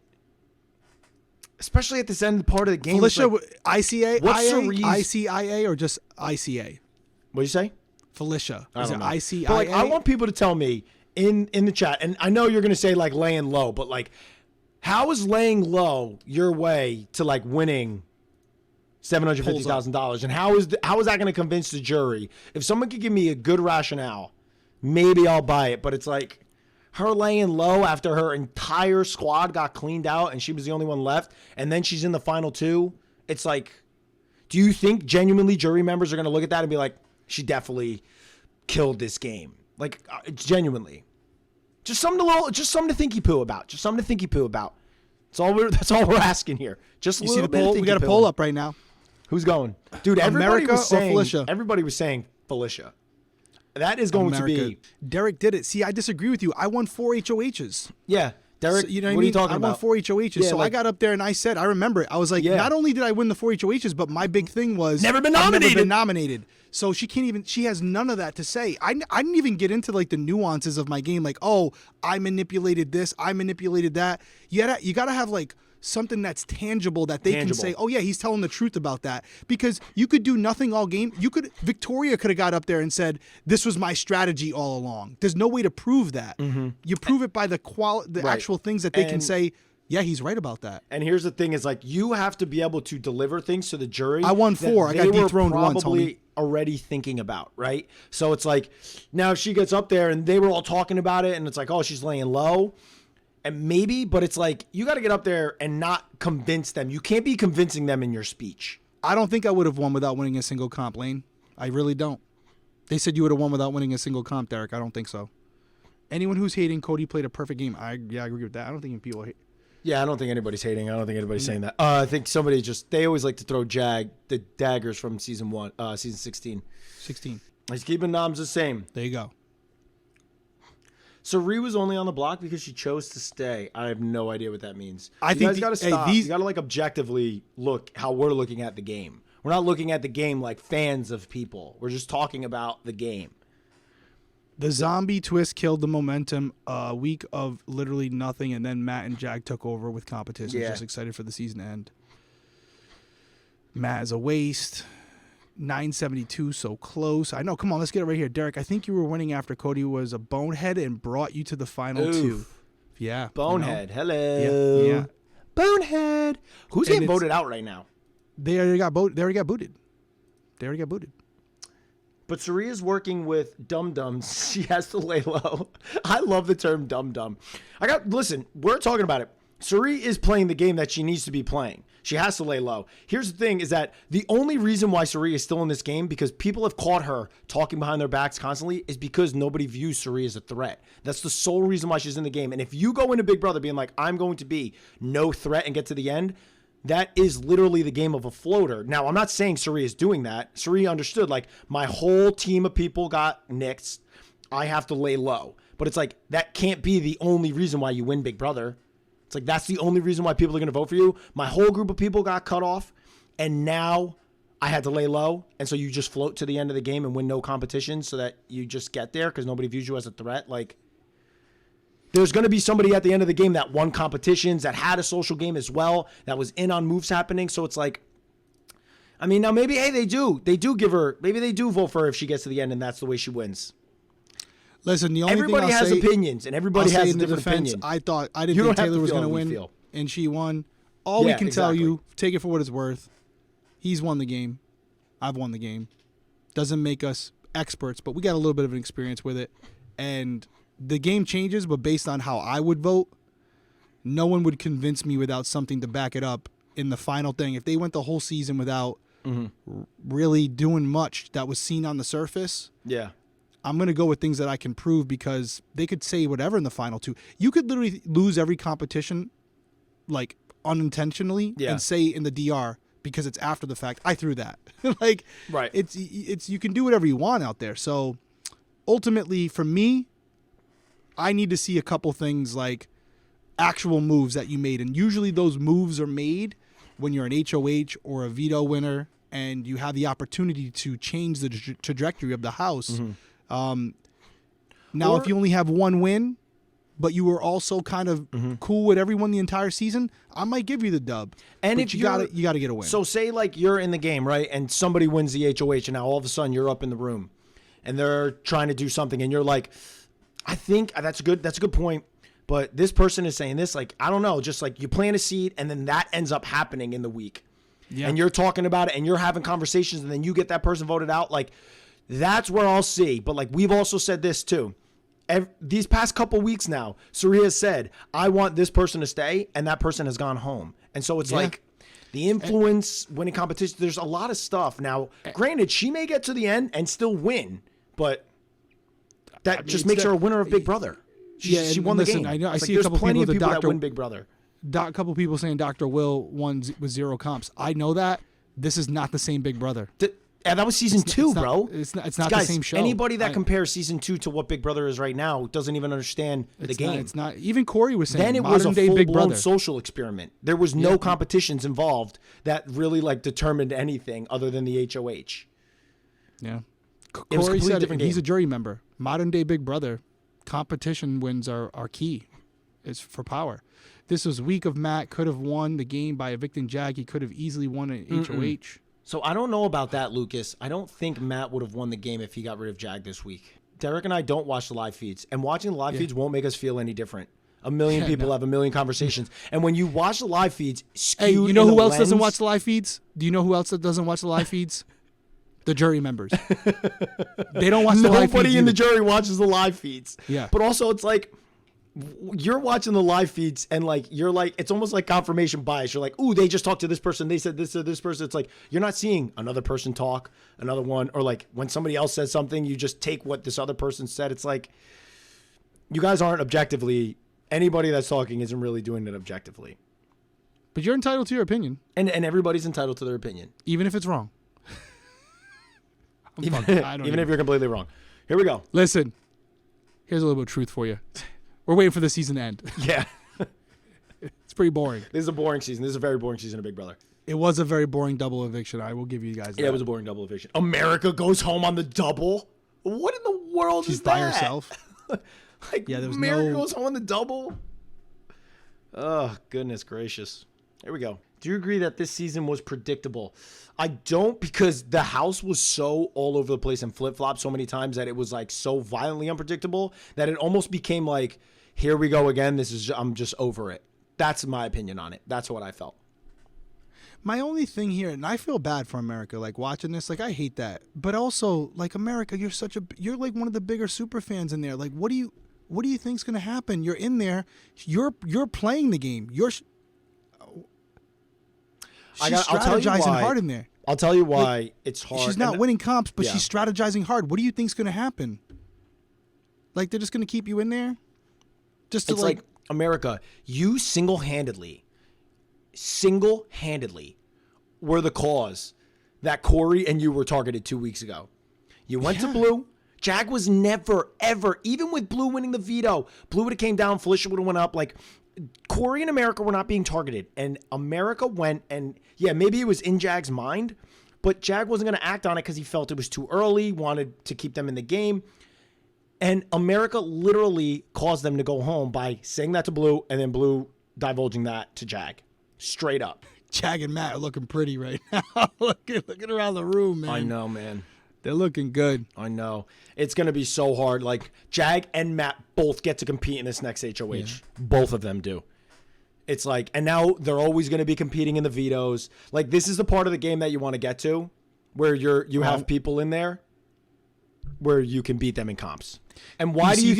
especially at this end part of the game. Felicia, like, ICA, what's IA, Cerie's- ICIA, or just ICA? What'd you say? Felicia. I Is don't it know. ICIA? But like, I want people to tell me in the chat, and I know you're gonna say like laying low, but like, how is laying low your way to like winning $750,000? And how is that going to convince the jury? If someone could give me a good rationale, maybe I'll buy it. But it's like her laying low after her entire squad got cleaned out and she was the only one left, and then she's in the final two. It's like, do you think genuinely jury members are going to look at that and be like, she definitely killed this game? Like, it's genuinely just something to thinky poo about. Just something to thinky poo about. That's all we're asking here. Just a You see little the bit of poll? We got a poll thinky-pooing. up right now. Who's going? Dude, everybody America was or saying Felicia? Everybody was saying Felicia. That is going to be Derek did it. See, I disagree with you. I won 4 HOHs. yeah. Derek, So, you know what what are you talking I about? won 4 HOHs. Yeah, so I like- got up there and I said, I remember it. I was like, Yeah. not only did I win the 4 HOHs, but my big thing was Never been I've never nominated. been nominated. So she has none of that to say. I didn't even get into like the nuances of my game. Like, oh, I manipulated this, I manipulated that. You gotta have like something that's tangible that they can say, oh yeah, he's telling the truth about that. Because you could do nothing all game. Victoria could have got up there and said, this was my strategy all along. There's no way to prove that. You prove it by the Right. actual things that they can And- say, yeah, he's right about that. And here's the thing: is like you have to be able to deliver things to the jury. I won that 4. I got they were dethroned once, probably homie. already thinking about, right? So it's like now if she gets up there and they were all talking about it, and it's like, oh, she's laying low, and maybe, but it's like you got to get up there and not convince them. You can't be convincing them in your speech. I don't think I would have won without winning a single comp, Lane. I really don't. They said you would have won without winning a single comp, Derek. I don't think so. Anyone who's hating Cody played a perfect game, I agree with that. I don't think people hate. Yeah, I don't think anybody's hating. I don't think anybody's saying that. I think somebody they always like to throw the daggers from season 16. 16. He's keeping noms the same. There you go. Sari was only on the block because she chose to stay. I have no idea what that means. I You think guys got to hey, stop. these- You got to like objectively look how we're looking at the game. We're not looking at the game like fans of people. We're just talking about the game. The zombie twist killed the momentum. A week of literally nothing, and then Matt and Jag took over with competition. Yeah. Just excited for the season to end. Matt is a waste. 972, so close. I know. Come on, let's get it right here. Derek, I think you were winning after Cody was a bonehead and brought you to the final Oof. 2. Yeah. Bonehead. You Hello. know? Yeah. Bonehead. Who's And getting it's- voted out right now? They already got booted. But Saria's working with dum-dums. She has to lay low. I love the term dum-dum. Listen, we're talking about it. Sari is playing the game that she needs to be playing. She has to lay low. Here's the thing is that the only reason why Sari is still in this game, because people have caught her talking behind their backs constantly, is because nobody views Sari as a threat. That's the sole reason why she's in the game. And if you go into Big Brother being like, I'm going to be no threat and get to the end, that is literally the game of a floater. Now, I'm not saying Sari is doing that. Sari understood, like, my whole team of people got nixed. I have to lay low. But it's like, that can't be the only reason why you win Big Brother. It's like, that's the only reason why people are going to vote for you. My whole group of people got cut off, and now I had to lay low. And so you just float to the end of the game and win no competition so that you just get there because nobody views you as a threat. Like, there's going to be somebody at the end of the game that won competitions, that had a social game as well, that was in on moves happening. So it's like, I mean, now maybe, hey, they do give her, maybe they do vote for her if she gets to the end and that's the way she wins. Listen, the only Everybody thing I'll has say, opinions and everybody I'll say has a in the different defense, opinion. I You didn't don't think have Taylor to was feel going to how we win, feel. and she won. All we Yeah, can tell exactly. you, take it for what it's worth. He's won the game. I've won the game. Doesn't make us experts, but we got a little bit of an experience with it. And the game changes, but based on how I would vote, no one would convince me without something to back it up in the final thing. If they went the whole season without really doing much that was seen on the surface, Yeah. I'm going to go with things that I can prove because they could say whatever in the final 2. You could literally lose every competition, like unintentionally, Yeah. and say in the DR because it's after the fact, I threw that. Like, Right. it's you can do whatever you want out there. So ultimately, for me, I need to see a couple things like actual moves that you made, and usually those moves are made when you're an HOH or a veto winner and you have the opportunity to change the trajectory of the house. Now, Or- if you only have one win, but you were also kind of cool with everyone the entire season, I might give you the dub. And but if you got to get a win. So say like you're in the game, right, and somebody wins the HOH, and now all of a sudden you're up in the room, and they're trying to do something, and you're like, I think that's a good point, but this person is saying this, like, I don't know, just like you plant a seed, and then that ends up happening in the week, and you're talking about it, and you're having conversations, and then you get that person voted out, like, that's where I'll see. But like we've also said this too. These past couple weeks now, Saria said, I want this person to stay, and that person has gone home. And so it's like the influence, winning competition, there's a lot of stuff. Now, granted, she may get to the end and still win, but that just makes her a winner of Big Brother. She won the game. I know. I see there's a couple plenty people of people that win Big Brother. A couple people saying Dr. Will won with 0 comps. I know that. This is not the same Big Brother. And that was season 2, bro. It's not Guys, the same show. Anybody that compares season 2 to what Big Brother is right now doesn't even understand the game. It's not. Even Corey was saying then it was a modern-day Big full-blown Brother. social experiment. There was no competitions involved that really like determined anything other than the HOH. Yeah. It was a Corey completely said different he's game. a jury member. Modern day Big Brother, competition wins are key. It's for power. This was week of Matt. Could have won the game by evicting Jag. He could have easily won an HOH. So I don't know about that, Lucas. I don't think Matt would have won the game if he got rid of Jag this week. Derek and I don't watch the live feeds, and watching the live feeds won't make us feel any different. A million people have a million conversations, and when you watch the live feeds, skewed Hey, you know who else doesn't lens- watch the live feeds? Do you know who else that doesn't watch the live feeds? The jury members. They don't watch the live feeds. Nobody in the either. jury watches the live feeds. Yeah. But also, it's like you're watching the live feeds, and like you're like, it's almost like confirmation bias. You're like, ooh, they just talked to this person. They said this to this person. It's like you're not seeing another person talk, another one, or like when somebody else says something, you just take what this other person said. It's like you guys aren't objectively. Anybody that's talking isn't really doing it objectively. But you're entitled to your opinion, And everybody's entitled to their opinion. even if it's wrong. Even if you're completely wrong. Here we go. Listen, here's a little bit of truth for you. We're waiting for the season to end. Yeah. It's pretty boring. This is a boring season. This is a very boring season of Big Brother. It was a very boring double eviction. I will give you guys that. Yeah, it was a boring double eviction. America goes home on the double? What in the world She's is that? by herself. Like, Yeah, there was America no- goes home on the double? Oh, goodness gracious. Here we go. Do you agree that this season was predictable? I don't, because the house was so all over the place and flip-flopped so many times that it was like so violently unpredictable that it almost became like, here we go again. I'm just over it. That's my opinion on it. That's what I felt. My only thing here, and I feel bad for America, like watching this, like I hate that. But also, like America, you're like one of the bigger super fans in there. Like, what do you think's gonna happen? You're in there, you're playing the game. She's I'll tell you strategizing why. hard in there. I'll tell you why it's hard. She's not And- winning comps, but Yeah. she's strategizing hard. What do you think's gonna happen? Like they're just gonna keep you in there, just to It's like America, you single-handedly were the cause that Corey and you were targeted 2 weeks ago. You went to Blue. Jag was never, ever, even with Blue winning the veto, Blue would have came down, Felicia would have went up. Like, Corey and America were not being targeted. And America went, and yeah, maybe it was in Jag's mind, but Jag wasn't going to act on it because he felt it was too early, wanted to keep them in the game. And America literally caused them to go home by saying that to Blue and then Blue divulging that to Jag. Straight up. Jag and Matt are looking pretty right now. looking around the room, man. I know, man. They're looking good. I know. It's going to be so hard. Like, Jag and Matt both get to compete in this next HOH. Yeah. Both of them do. It's like, and now they're always going to be competing in the vetoes. Like, this is the part of the game that you want to get to where you have people in there where you can beat them in comps. And why do you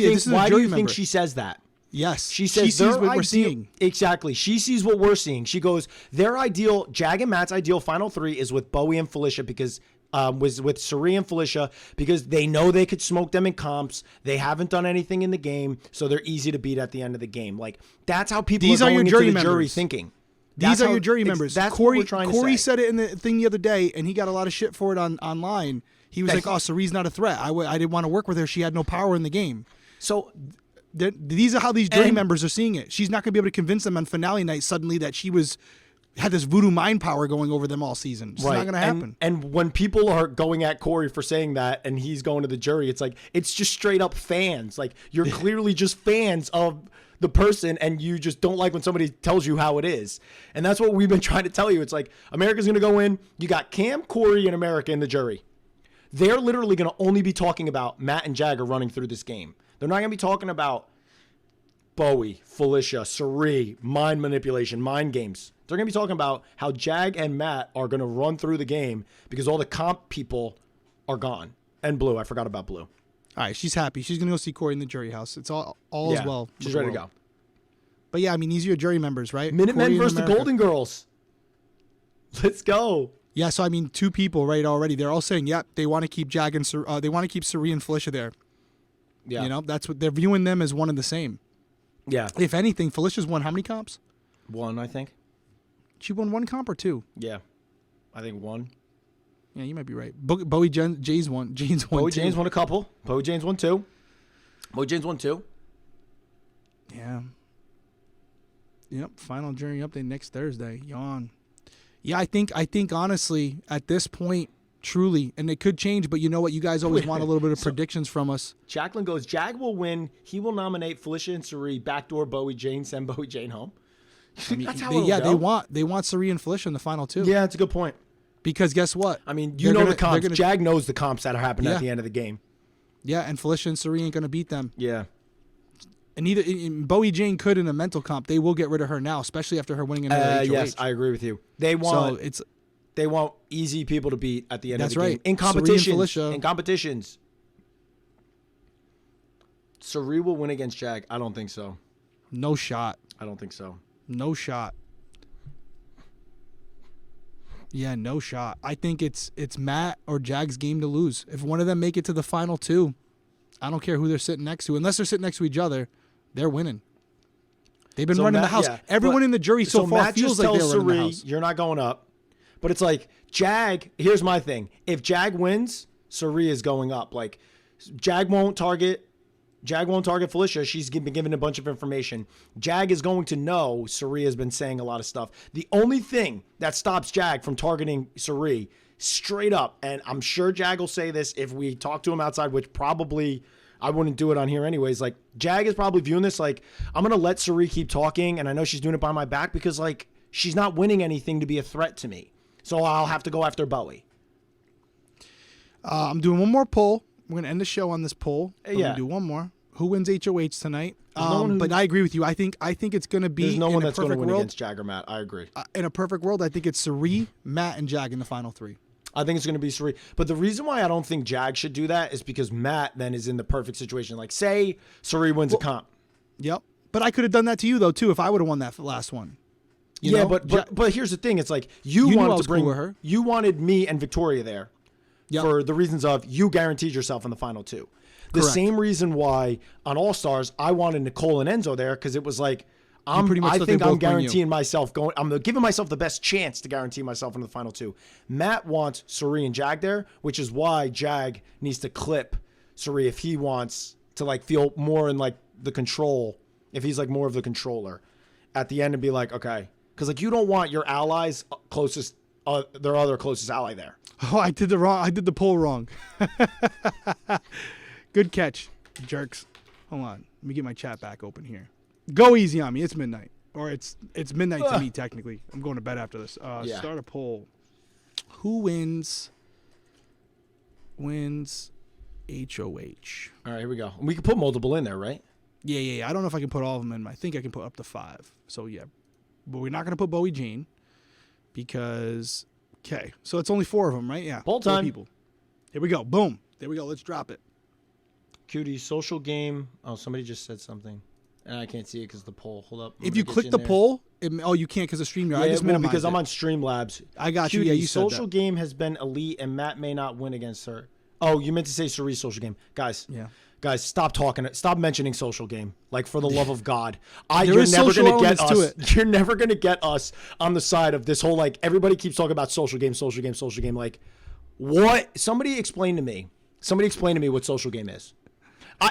think she says that? Yes. She says she sees what we're seeing. Exactly. She sees what we're seeing. She goes, their ideal, Jag and Matt's ideal final three is with Bowie and Felicia because was with Sari and Felicia because they know they could smoke them in comps. They haven't done anything in the game, so they're easy to beat at the end of the game. Like, that's how people These are are going your jury into the jury members. thinking. These are your jury members. That's Corey, what we're trying to Corey say. said it in the thing the other day, and he got a lot of shit for it online. He was like, "Oh, Sari's not a threat. I didn't want to work with her. She had no power in the game." So these are how these jury members are seeing it. She's not going to be able to convince them on finale night suddenly that she was had this voodoo mind power going over them all season. It's not going to happen. And when people are going at Corey for saying that and he's going to the jury, it's like, it's just straight up fans. Like, you're clearly just fans of the person and you just don't like when somebody tells you how it is. And that's what we've been trying to tell you. It's like, America's going to go in. You got Cam, Corey, and America in the jury. They're literally going to only be talking about Matt and Jagger running through this game. They're not going to be talking about Bowie, Felicia, Sari, mind manipulation, mind games. They're going to be talking about how Jag and Matt are going to run through the game because all the comp people are gone. And Blue. I forgot about Blue. All right, she's happy. She's going to go see Corey in the jury house. It's all as well. She's ready to go. But yeah, I mean, these are your jury members, right? Minutemen versus the Golden Girls. Let's go. Yeah, so I mean, two people, right? Already, they're all saying, "Yep, they want to keep Jag and they want to keep Sari and Felicia there." Yeah, you know, that's what they're viewing them as one and the same. Yeah. If anything, Felicia's won how many comps? One, I think. She won one comp or two? Yeah, I think one. Yeah, you might be right. Bowie Jay's won. Jane's won. Bowie James won a couple. Bowie James won two. Bowie James won two. Yeah. Yep. Final jury update next Thursday. Yawn. Yeah, I think honestly at this point, truly, and it could change, but you know what? You guys always want a little bit of predictions from us. Jacqueline goes, Jag will win. He will nominate Felicia and Sari, backdoor Bowie Jane, send Bowie Jane home. I mean, That's how it'll go. they want Sari and Felicia in the final two. Yeah, that's a good point. Because guess what? I mean, the comps. Jag knows the comps that are happening at the end of the game. Yeah, and Felicia and Sari ain't going to beat them. Yeah. And Bowie Jane could in a mental comp. They will get rid of her now, especially after her winning another HOH. Yes, I agree with you. They want easy people to beat at the end of the game. In competitions. In competitions. Sari will win against Jag. I don't think so. No shot. I don't think so. No shot. Yeah, no shot. I think it's Matt or Jag's game to lose. If one of them make it to the final two, I don't care who they're sitting next to. Unless they're sitting next to each other, they're winning. They've been running the house. Yeah. Everyone in the jury so far Matt feels like they're running the house. You're not going up. But it's like, Jag, here's my thing. If Jag wins, Sari is going up. Like, Jag won't target Felicia. She's been given a bunch of information. Jag is going to know Sari has been saying a lot of stuff. The only thing that stops Jag from targeting Sari straight up, and I'm sure Jag will say this if we talk to him outside, which probably I wouldn't do it on here anyways. Like, Jag is probably viewing this like, I'm going to let Sari keep talking, and I know she's doing it behind my back because, like, she's not winning anything to be a threat to me. So I'll have to go after Bowie. I'm doing one more poll. We're going to end the show on this poll. Yeah. We're going to do one more. Who wins HOH tonight? But I agree with you. I think it's going to be there's no one that's going to win world, against Jag or Matt. I agree. In a perfect world, I think it's Sari, Matt, and Jag in the final three. I think it's going to be Sari. But the reason why I don't think Jag should do that is because Matt then is in the perfect situation. Like, say Sari wins a comp. Yep. But I could have done that to you, though, too, if I would have won that last one. You know? But here's the thing. It's like you wanted to bring her. You wanted me and Victoria there for the reasons of you guaranteed yourself in the final two. The same reason why on All Stars I wanted Nicole and Enzo there because it was like I think I'm guaranteeing myself going. I'm giving myself the best chance to guarantee myself in the final two. Matt wants Sari and Jag there, which is why Jag needs to clip Sari if he wants to like feel more in like the control. If he's like more of the controller at the end and be like, okay. Because like you don't want your allies closest, their other closest ally there. Oh, I did the poll wrong. Good catch, jerks. Hold on, let me get my chat back open here. Go easy on me. It's midnight, or it's midnight to me technically. I'm going to bed after this. Start a poll. Who wins HOH? All right, here we go. We can put multiple in there, right? Yeah. I don't know if I can put all of them in. I think I can put up to 5. So yeah. But we're not going to put Bowie Jane because, okay. So it's only 4 of them, right? Yeah. Poll time. 4 people. Here we go. Boom. There we go. Let's drop it. Cutie, social game. Oh, somebody just said something. And I can't see it because the poll. Hold up. If you click the poll, you can't because of StreamYard. Yeah, I just minimized because it. I'm on Streamlabs. I got Cutie, you. Yeah, you said social that. game has been elite and Matt may not win against her. Oh, you meant to say Sari's social game. Guys. Yeah. Guys, stop talking. Stop mentioning social game. Like, for the love of God. You're never going to get us. You're never going to get us on the side of this whole, like, everybody keeps talking about social game. Like, what? Somebody explain to me what social game is.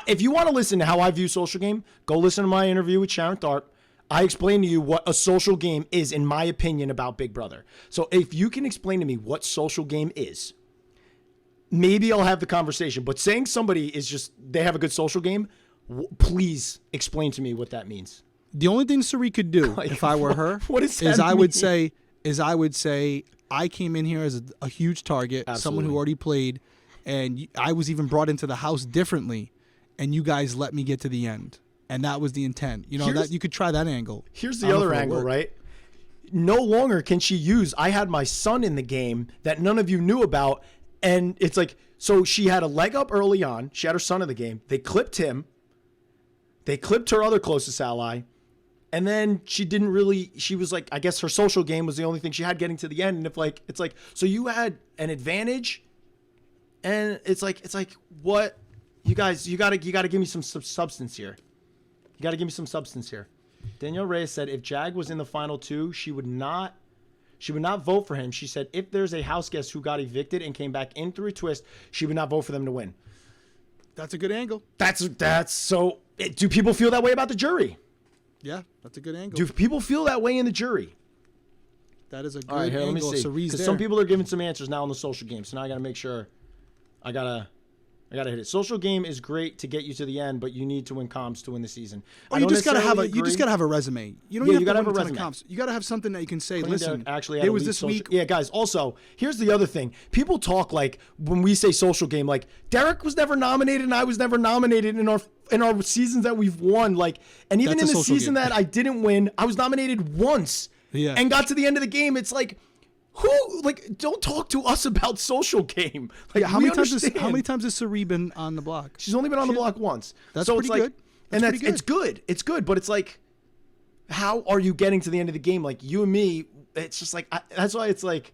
If you want to listen to how I view social game, go listen to my interview with Sharon Tharp. I explained to you what a social game is, in my opinion, about Big Brother. So if you can explain to me what social game is, maybe I'll have the conversation. But saying somebody is just, they have a good social game, please explain to me what that means. The only thing Sari could do if I were her what does that is I would mean? say I came in here as a huge target, someone who already played, and I was even brought into the house differently, and you guys let me get to the end. And that was the intent. You know, that you could try that angle. Here's the other angle, right? No longer can she use, I had my son in the game that none of you knew about. And it's like, so she had a leg up early on. She had her son in the game. They clipped him. They clipped her other closest ally. And then she was like, I guess her social game was the only thing she had getting to the end. And it's like, so you had an advantage. And it's like, what? You guys, you gotta give me some substance here. You got to give me some substance here. Danielle Reyes said if Jag was in the final two, she would not vote for him. She said if there's a house guest who got evicted and came back in through a twist, she would not vote for them to win. That's a good angle. That's so. Do people feel that way about the jury? Yeah, that's a good angle. Do people feel that way in the jury? That is a good All right, here, angle. let me see. Because some people are giving some answers now on the social game. So now I got to make sure. I gotta hit it. Social game is great to get you to the end, but you need to win comps to win the season. Oh, you just gotta have a resume. You don't you gotta have a to win resume. Comps. You gotta have something that you can say. Listen, actually, there was this week. Yeah, guys. Also, here's the other thing. People talk like when we say social game, like Derek was never nominated and I was never nominated in our seasons that we've won. Like, and even in the season that I didn't win, I was nominated once. Yeah. And got to the end of the game. It's like, don't talk to us about social game. Like, how many times has Sari been on the block? She's only been on the block once. That's so pretty it's like, good. It's good. It's good, but it's like, how are you getting to the end of the game? Like you and me, it's just like that's why it's like,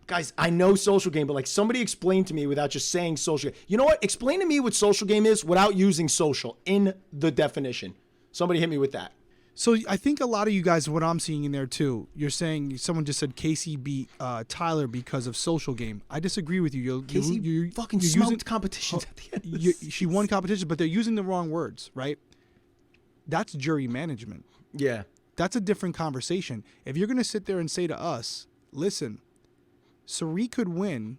guys, I know social game, but like somebody explain to me without just saying social game. You know what? Explain to me what social game is without using social in the definition. Somebody hit me with that. So I think a lot of you guys, what I'm seeing in there too, you're saying someone just said Casey beat Tyler because of social game. I disagree with you. Casey fucking smoked competitions at the end. She won competitions, but they're using the wrong words, right? That's jury management. Yeah. That's a different conversation. If you're going to sit there and say to us, listen, Sari could win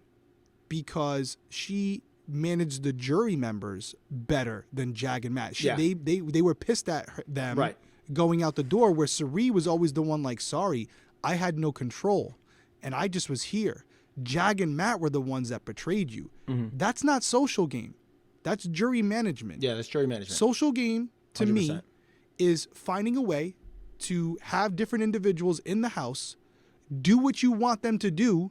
because she managed the jury members better than Jag and Matt. They were pissed at them. Right. Going out the door, where Sari was always the one like, sorry, I had no control and I just was here. Jag and Matt were the ones that betrayed you. Mm-hmm. That's not social game. That's jury management. Yeah, that's jury management. Social game to 100%. me is finding a way to have different individuals in the house do what you want them to do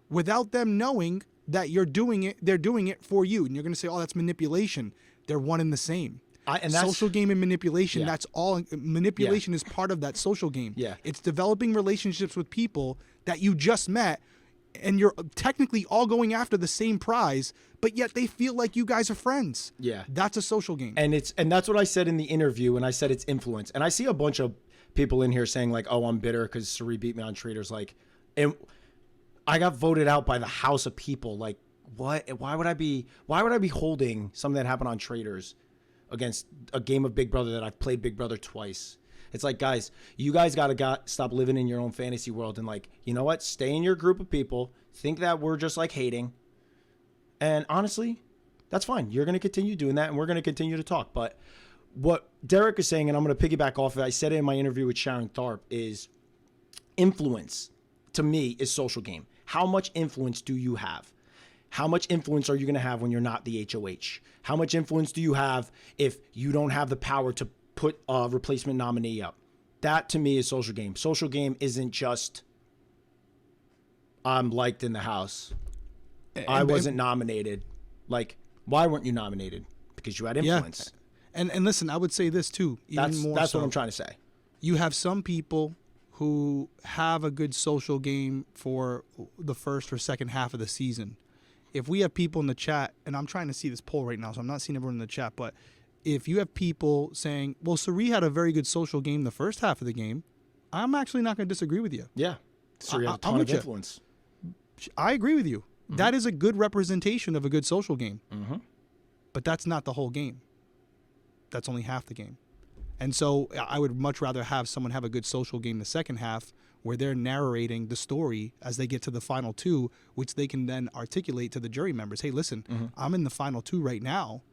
without them knowing that you're doing it. They're doing it for you. And you're going to say, oh, that's manipulation. They're one and the same. And that's, social game and manipulation, yeah. That's all. Manipulation is part of that social game. Yeah. It's developing relationships with people that you just met, and you're technically all going after the same prize, but yet they feel like you guys are friends. Yeah. That's a social game. And that's what I said in the interview, and I said it's influence. And I see a bunch of people in here saying like, oh, I'm bitter because Sari beat me on Traitors. Like, and I got voted out by the house of people. Like, what? Why would I be holding something that happened on Traitors against a game of Big Brother that I've played Big Brother twice? It's like, guys, you guys gotta stop living in your own fantasy world and like, you know what? Stay in your group of people. Think that we're just like hating. And honestly, that's fine. You're gonna continue doing that, and we're gonna continue to talk. But what Derek is saying, and I'm gonna piggyback off of it, I said it in my interview with Sharon Tharp, is influence to me is social game. How much influence do you have? How much influence are you going to have when you're not the HOH? How much influence do you have if you don't have the power to put a replacement nominee up? That to me is social game. Social game isn't just I'm liked in the house. I wasn't nominated. Like, why weren't you nominated? Because you had influence. Yeah. And listen, I would say this too. That's what I'm trying to say. You have some people who have a good social game for the first or second half of the season. If we have people in the chat, and I'm trying to see this poll right now, so I'm not seeing everyone in the chat, but if you have people saying, well, Sari had a very good social game the first half of the game, I'm actually not going to disagree with you. Yeah. Sari had a ton of influence. I agree with you. Mm-hmm. That is a good representation of a good social game. Mm-hmm. But that's not the whole game. That's only half the game. And so I would much rather have someone have a good social game the second half where they're narrating the story as they get to the final two, which they can then articulate to the jury members. Hey, listen, I'm in the final two right now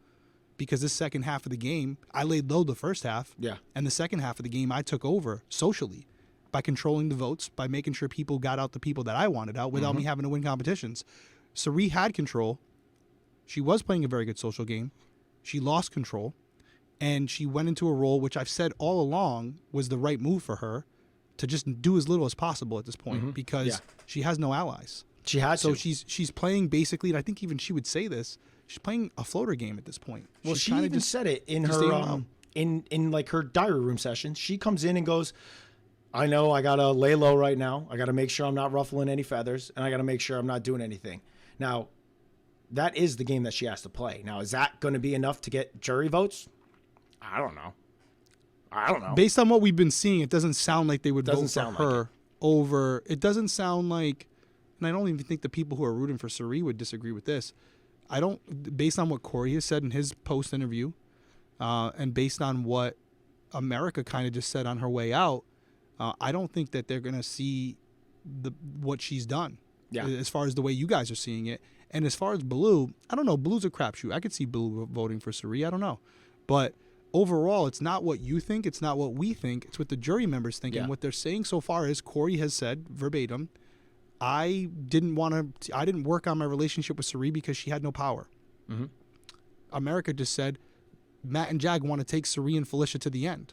because this second half of the game, I laid low the first half. Yeah. And the second half of the game, I took over socially by controlling the votes, by making sure people got out the people that I wanted out without me having to win competitions. Sari had control. She was playing a very good social game. She lost control. And she went into a role, which I've said all along was the right move for her, to just do as little as possible at this point because she has no allies. She had so to. she's playing basically, and I think even she would say this, she's playing a floater game at this point. Well, She's she kinda even just said it in staying her around. in like her diary room sessions. She comes in and goes, I know I gotta lay low right now. I gotta make sure I'm not ruffling any feathers, and I gotta make sure I'm not doing anything. Now, that is the game that she has to play. Now, is that going to be enough to get jury votes? I don't know. Based on what we've been seeing, it doesn't sound like they would vote for sound like her over. It doesn't sound like, and I don't even think the people who are rooting for Sari would disagree with this. I don't, based on what Corey has said in his post interview, and based on what America kind of just said on her way out, I don't think that they're going to see what she's done. Yeah. As far as the way you guys are seeing it. And as far as Blue, I don't know. Blue's a crapshoot. I could see Blue voting for Sari. I don't know. But overall, it's not what you think. It's not what we think. It's what the jury members think. And what they're saying so far is Corey has said verbatim, I didn't work on my relationship with Sari because she had no power. America just said Matt and Jag want to take Sari and Felicia to the end.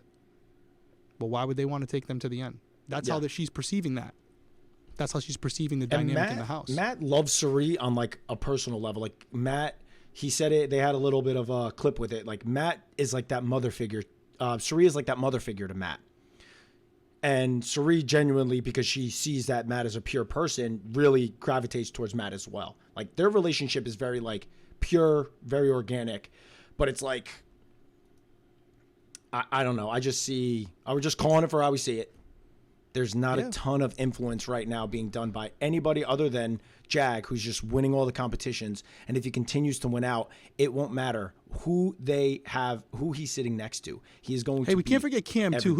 Well, why would they want to take them to the end? That's how she's perceiving that. That's how she's perceiving the dynamic in the house. Matt loves Sari on like a personal level. Like Matt, he said it. They had a little bit of a clip with it. Like Matt is like that mother figure. Sari is like that mother figure to Matt. And Sari genuinely, because she sees that Matt is a pure person, really gravitates towards Matt as well. Like their relationship is very like pure, very organic. But it's like, I don't know. I was just calling it for how we see it. There's not a ton of influence right now being done by anybody other than Jag, who's just winning all the competitions. And if he continues to win out, it won't matter who he's sitting next to. He is going to. Hey, we can't forget Cam too. everybody.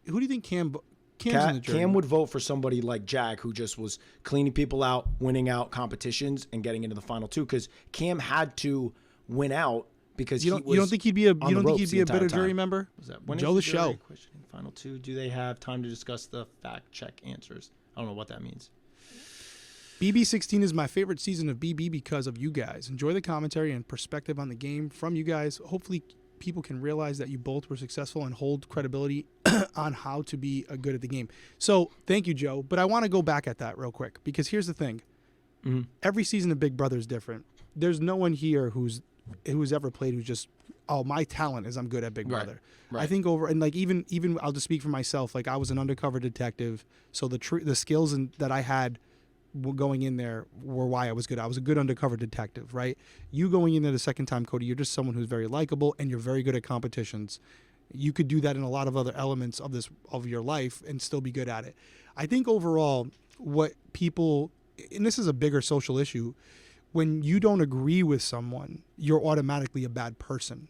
Who do you think Cam's in the jury? Cam would vote for somebody like Jag, who just was cleaning people out, winning out competitions, and getting into the final two. Because Cam had to win out because you don't think he'd be a better jury member? When Joe is the jury show. questioning final two? Do they have time to discuss the fact check answers? I don't know what that means. BB16 is my favorite season of BB because of you guys. Enjoy the commentary and perspective on the game from you guys. Hopefully people can realize that you both were successful and hold credibility on how to be good at the game. So thank you, Joe. But I want to go back at that real quick because here's the thing. Every season of Big Brother is different. There's no one here who's ever played who's just, oh, my talent is I'm good at Big Brother. Right. I think and like even I'll just speak for myself. Like I was an undercover detective, so the skills that I had going in there were why I was good. I was a good undercover detective, right? You going in there the second time, Cody, you're just someone who's very likable and you're very good at competitions. You could do that in a lot of other elements of your life and still be good at it. I think overall, what people, and this is a bigger social issue, when you don't agree with someone, you're automatically a bad person.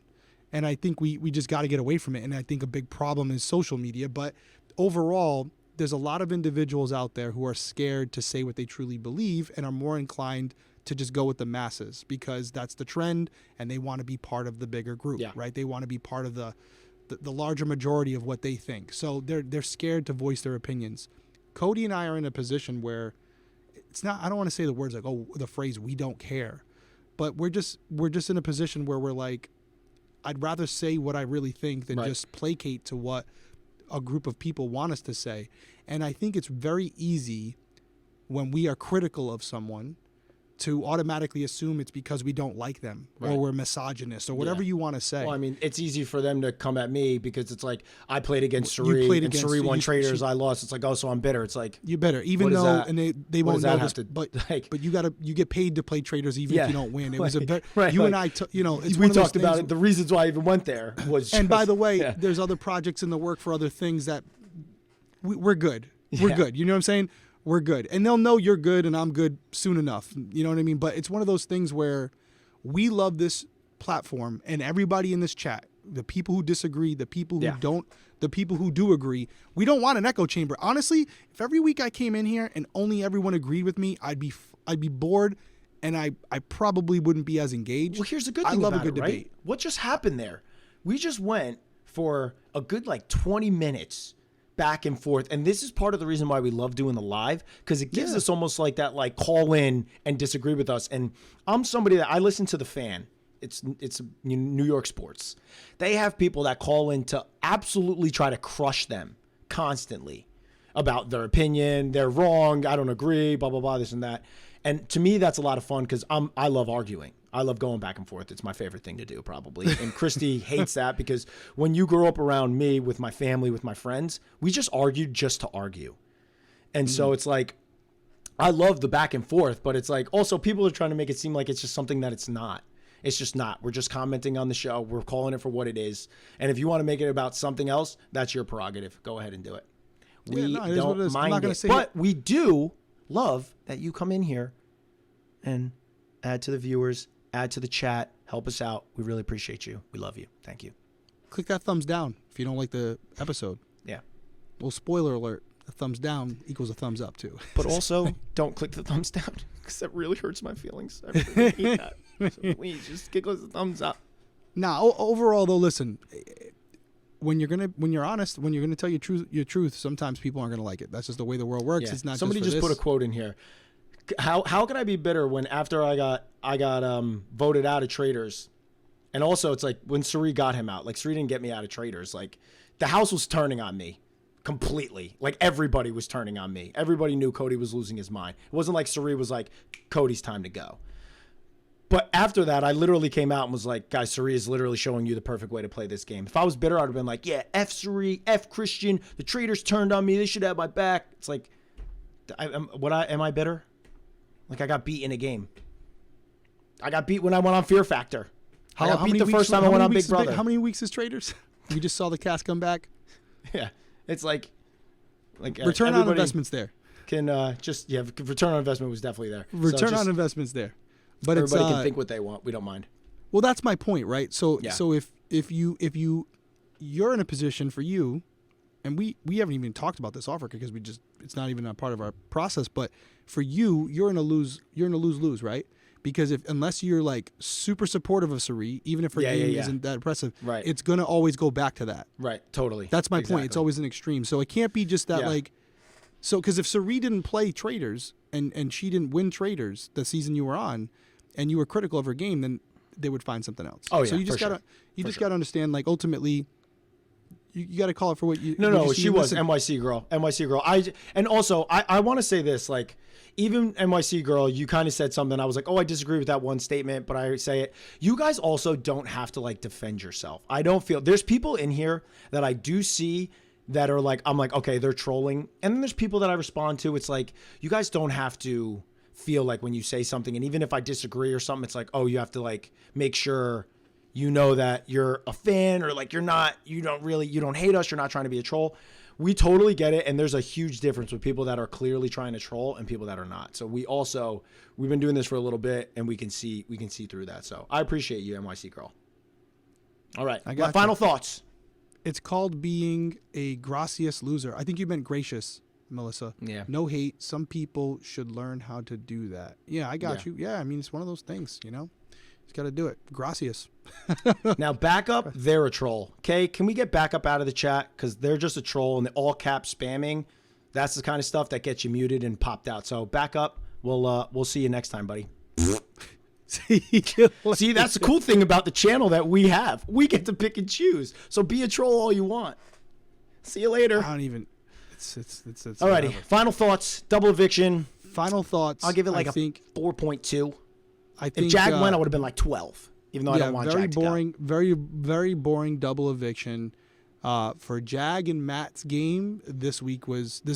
And I think we just got to get away from it. And I think a big problem is social media. But overall, there's a lot of individuals out there who are scared to say what they truly believe and are more inclined to just go with the masses because that's the trend and they want to be part of the bigger group, right? They want to be part of the larger majority of what they think. So they're scared to voice their opinions. Cody and I are in a position where it's not, I don't want to say the words like, oh, the phrase, we don't care. But we're just in a position where we're like, I'd rather say what I really think than just placate to what a group of people want us to say. And I think it's very easy when we are critical of someone to automatically assume it's because we don't like them or we're misogynist or whatever you want to say. Well, I mean, it's easy for them to come at me because it's like, I played against Sari and Sari won Traders, I lost. It's like, oh, so I'm bitter. It's like, you better, even though, and they won't know this, but you get paid to play Traders even if you don't win. It was a very, and I, it's we talked about it. The reasons why I even went there was and by the way, there's other projects in the work for other things that we're good. We're good. You know what I'm saying? We're good. And they'll know you're good and I'm good soon enough. You know what I mean? But it's one of those things where we love this platform and everybody in this chat the people who disagree, the people who Yeah. don't, the people who do agree. We don't want an echo chamber. Honestly, if every week I came in here and only everyone agreed with me, I'd be bored, and I probably wouldn't be as engaged. Well, here's the good I thing love about a good it, right? debate. What just happened there? We just went for a good 20 minutes back and forth, and this is part of the reason why we love doing the live, because it gives us almost like that call in and disagree with us. And I'm somebody that I listen to the Fan. It's New York sports. They have people that call in to absolutely try to crush them constantly about their opinion. They're wrong. I don't agree. Blah blah blah. This and that. And to me, that's a lot of fun because I love arguing. I love going back and forth. It's my favorite thing to do, probably. And Christy hates that because when you grow up around me with my family, with my friends, we just argued just to argue. And so it's like, I love the back and forth, but it's like also people are trying to make it seem like it's just something that it's not. It's just not. We're just commenting on the show. We're calling it for what it is. And if you want to make it about something else, that's your prerogative. Go ahead and do it. We don't mind it. But we do love that you come in here and add to the viewers, add to the chat, help us out. We really appreciate you. We love you. Thank you. Click that thumbs down if you don't like the episode. Yeah. Well, spoiler alert, a thumbs down equals a thumbs up too. But also, don't click the thumbs down because that really hurts my feelings. I really hate that. So please, just give us a thumbs up. Now, overall though, listen, when you're honest, when you're gonna tell your truth, sometimes people aren't gonna like it. That's just the way the world works. Yeah. It's not. Somebody just put a quote in here. How can I be bitter when after I got voted out of Traders, and also it's like when Suri got him out, like Suri didn't get me out of Traders, like the house was turning on me completely. Like everybody was turning on me. Everybody knew Cody was losing his mind. It wasn't like Suri was like, Cody's time to go. But after that, I literally came out and was like, guys, Suri is literally showing you the perfect way to play this game. If I was bitter, I'd have been like, yeah, F Suri, F Christian. The Traders turned on me. They should have my back. It's like, am I bitter? Like I got beat in a game. I got beat when I went on Fear Factor. I got beat the first time I went on Big Brother. How many weeks is Traders? We just saw the cast come back. Yeah, it's like return on investments there. Can return on investment was definitely there. Return on investments there. But everybody can think what they want. We don't mind. Well, that's my point, right? So if you're in a position for you, and we haven't even talked about this offer because it's not even a part of our process. But for you, you're in a lose-lose, right? Because unless you're like super supportive of Suri, even if her game isn't that impressive, right, it's gonna always go back to that. Right, totally. That's my point. It's always an extreme. So it can't be just that so because if Suri didn't play Traders and she didn't win Traders the season you were on, and you were critical of her game, then they would find something else. Oh yeah. So you just gotta understand, like ultimately, you gotta call it for what you. No, she was NYC girl. I want to say this, like even NYC girl, you kind of said something. I was like, oh, I disagree with that one statement, but I say it. You guys also don't have to like defend yourself. I don't feel there's people in here that I do see that are like, I'm like, okay, they're trolling, and then there's people that I respond to. It's like you guys don't have to feel like when you say something, and even if I disagree or something, it's like, oh, you have to like make sure you know that you're a fan, or like you don't hate us, you're not trying to be a troll. We totally get it, and there's a huge difference with people that are clearly trying to troll and people that are not. So we've been doing this for a little bit, and we can see through that. So I appreciate you, NYC girl. All right, my final thoughts. It's called being a gracious loser. I think you meant gracious, Melissa. Yeah. No hate. Some people should learn how to do that. Yeah, I got you. Yeah, I mean, it's one of those things, you know? Just got to do it. Gracias. Now, backup, they're a troll. Okay, can we get backup out of the chat? Because they're just a troll, and the all cap spamming, that's the kind of stuff that gets you muted and popped out. So backup, we'll see you next time, buddy. See, that's the cool thing about the channel that we have. We get to pick and choose. So be a troll all you want. See you later. I don't even... It's Alrighty, final thoughts. Double eviction. Final thoughts. I'll give it like a 4.2. I think if Jag went, I would have been like 12. Even though I don't want Jag to go. Very boring double eviction. For Jag and Matt's game this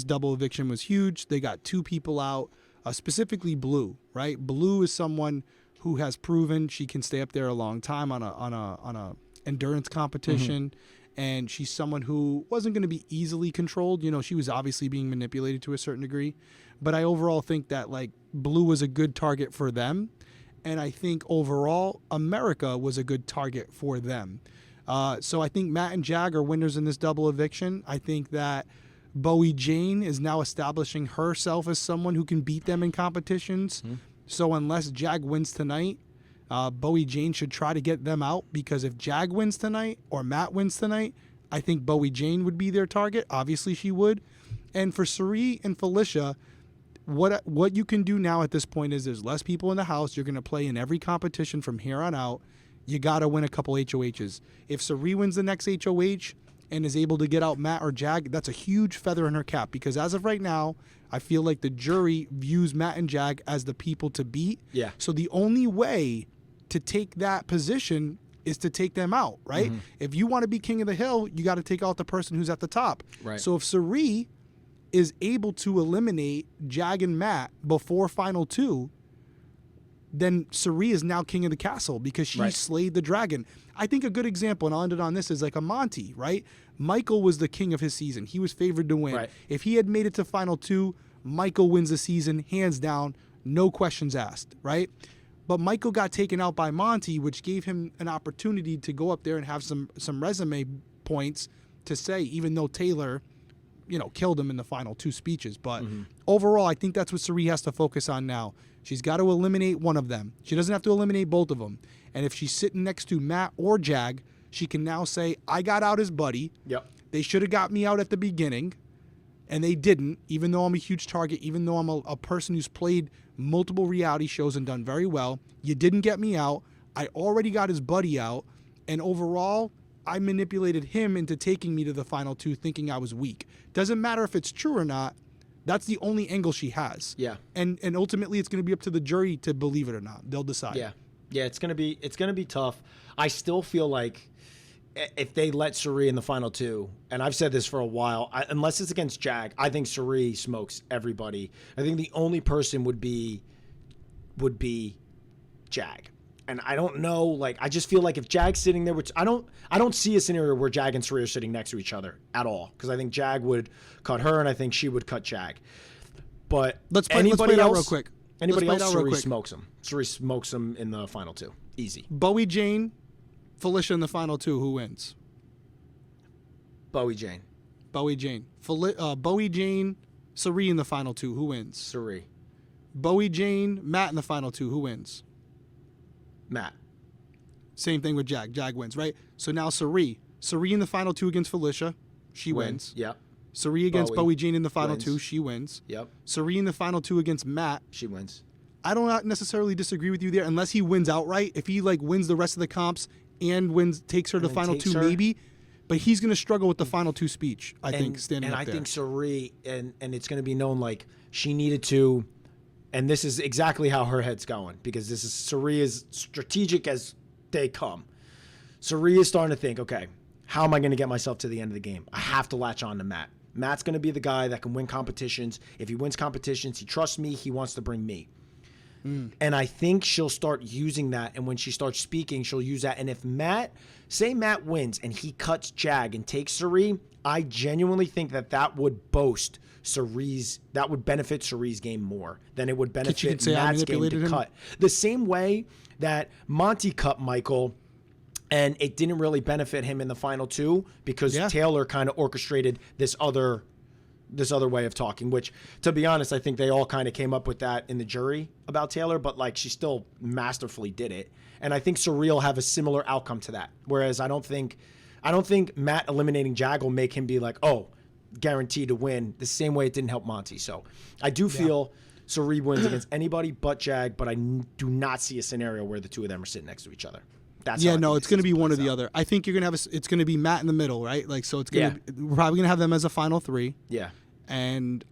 double eviction was huge. They got 2 people out, specifically Blue. Right, Blue is someone who has proven she can stay up there a long time on a endurance competition. Mm-hmm. And she's someone who wasn't going to be easily controlled. You know, she was obviously being manipulated to a certain degree. But I overall think that, like, Blue was a good target for them. And I think overall, America was a good target for them. So I think Matt and Jag are winners in this double eviction. I think that Bowie Jane is now establishing herself as someone who can beat them in competitions. So unless Jag wins tonight, Bowie Jane should try to get them out, because if Jag wins tonight or Matt wins tonight, I think Bowie Jane would be their target. Obviously she would. And for Cirie and Felicia, what you can do now at this point is there's less people in the house. You're going to play in every competition from here on out. You got to win a couple HOHs. If Cirie wins the next HOH and is able to get out Matt or Jag, that's a huge feather in her cap, because as of right now, I feel like the jury views Matt and Jag as the people to beat. Yeah. So the only way to take that position is to take them out, right? If you want to be king of the hill, you got to take out the person who's at the top. Right. So if Cirie is able to eliminate Jag and Matt before final two, then Cirie is now king of the castle because she slayed the dragon. I think a good example, and I'll end it on this, is like a Monty, right? Michael was the king of his season. He was favored to win. Right. If he had made it to final two, Michael wins the season, hands down, no questions asked, right? But Michael got taken out by Monty, which gave him an opportunity to go up there and have some resume points to say, even though Taylor, killed him in the final two speeches. But overall, I think that's what Cirie has to focus on now. She's got to eliminate one of them. She doesn't have to eliminate both of them. And if she's sitting next to Matt or Jag, she can now say, I got out as buddy. Yep. They should have got me out at the beginning, and they didn't, even though I'm a huge target, even though I'm a person who's played multiple reality shows and done very well. You didn't get me out. I already got his buddy out. And overall, I manipulated him into taking me to the final two thinking I was weak. Doesn't matter if it's true or not. That's the only angle she has. Yeah. And ultimately it's going to be up to the jury to believe it or not. They'll decide. Yeah. Yeah, it's gonna be tough. I still feel like if they let Cirie in the final two, and I've said this for a while, unless it's against Jag, I think Cirie smokes everybody. I think the only person would be Jag. And I don't know, like, I just feel like if Jag's sitting there, which I don't see a scenario where Jag and Cirie are sitting next to each other at all, because I think Jag would cut her and I think she would cut Jag. But let's play it out real quick. Anybody else, Cirie smokes them. Cirie smokes them in the final two. Easy. Bowie Jane, Felicia in the final two. Who wins? Bowie Jane. Bowie Jane. Bowie Jane, Cirie in the final two. Who wins? Cirie. Bowie Jane, Matt in the final two. Who wins? Matt. Same thing with Jag. Jag wins, right? So now Cirie. Cirie in the final two against Felicia. She wins. Yep. Cirie against Bowie Jane in the final two. She wins. Yep. Cirie in the final two against Matt. She wins. I do not necessarily disagree with you there, unless he wins outright. If he wins the rest of the comps and takes her to the final two, maybe. But he's going to struggle with the final two speech, I think, standing up there. And I think Cirie, and it's going to be known like she needed to, and this is exactly how her head's going, because this is Cirie is strategic as they come. Cirie is starting to think, okay, how am I going to get myself to the end of the game? I have to latch on to Matt. Matt's going to be the guy that can win competitions. If he wins competitions, he trusts me. He wants to bring me. And I think she'll start using that. And when she starts speaking, she'll use that. And if Matt wins and he cuts Jag and takes Cirie, I genuinely think that would benefit Cirie's game more than it would benefit Matt's game to cut. The same way that Monty cut Michael, and it didn't really benefit him in the final two because Taylor kind of orchestrated this other way of talking, which, to be honest, I think they all kind of came up with that in the jury about Taylor, but she still masterfully did it. And I think Cirie will have a similar outcome to that. Whereas I don't think Matt eliminating Jag will make him be like, oh, guaranteed to win, the same way it didn't help Monty. So I do feel Cirie wins against anybody but Jag, but I do not see a scenario where the two of them are sitting next to each other. That's it's going to be one or the other. I think you're going to it's going to be Matt in the middle, right? So it's going to we're probably going to have them as a final three. Yeah. And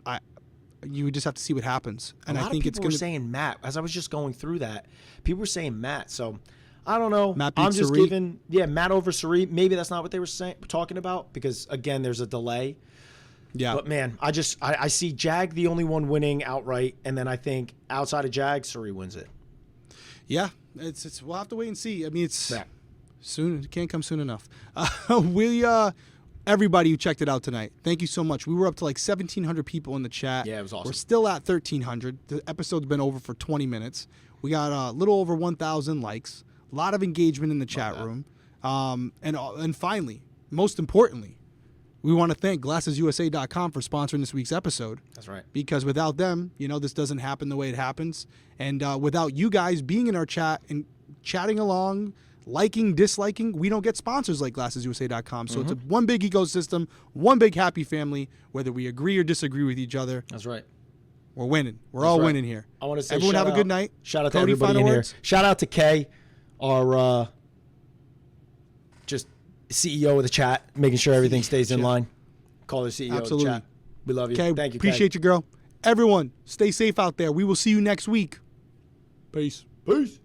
you would just have to see what happens. And I think it's going to saying Matt as I was just going through that. People were saying Matt, so I don't know. I'm just giving Matt over Cirie. Maybe that's not what they were talking about because again, there's a delay. Yeah. But man, I see Jag the only one winning outright, and then I think outside of Jag, Cirie wins it. Yeah, it's we'll have to wait and see. I mean, it's soon. It can't come soon enough. Everybody who checked it out tonight, thank you so much. We were up to 1,700 people in the chat. Yeah, it was awesome. We're still at 1,300. The episode's been over for 20 minutes. We got a little over 1,000 likes. A lot of engagement in the chat room. And finally, most importantly, we want to thank GlassesUSA.com for sponsoring this week's episode. That's right. Because without them, this doesn't happen the way it happens. And without you guys being in our chat and chatting along, liking, disliking, we don't get sponsors like GlassesUSA.com. So it's one big ecosystem, one big happy family, whether we agree or disagree with each other. That's right. We're winning. We're all winning here. I want to say everyone have a good night. Shout out to Cody, everybody final in words? here. Shout out to Kay, our just CEO of the chat, making sure everything stays in line. Call the CEO Absolutely. of the chat. We love you. Kay, Thank you, appreciate you, girl. Everyone, stay safe out there. We will see you next week. Peace. Peace.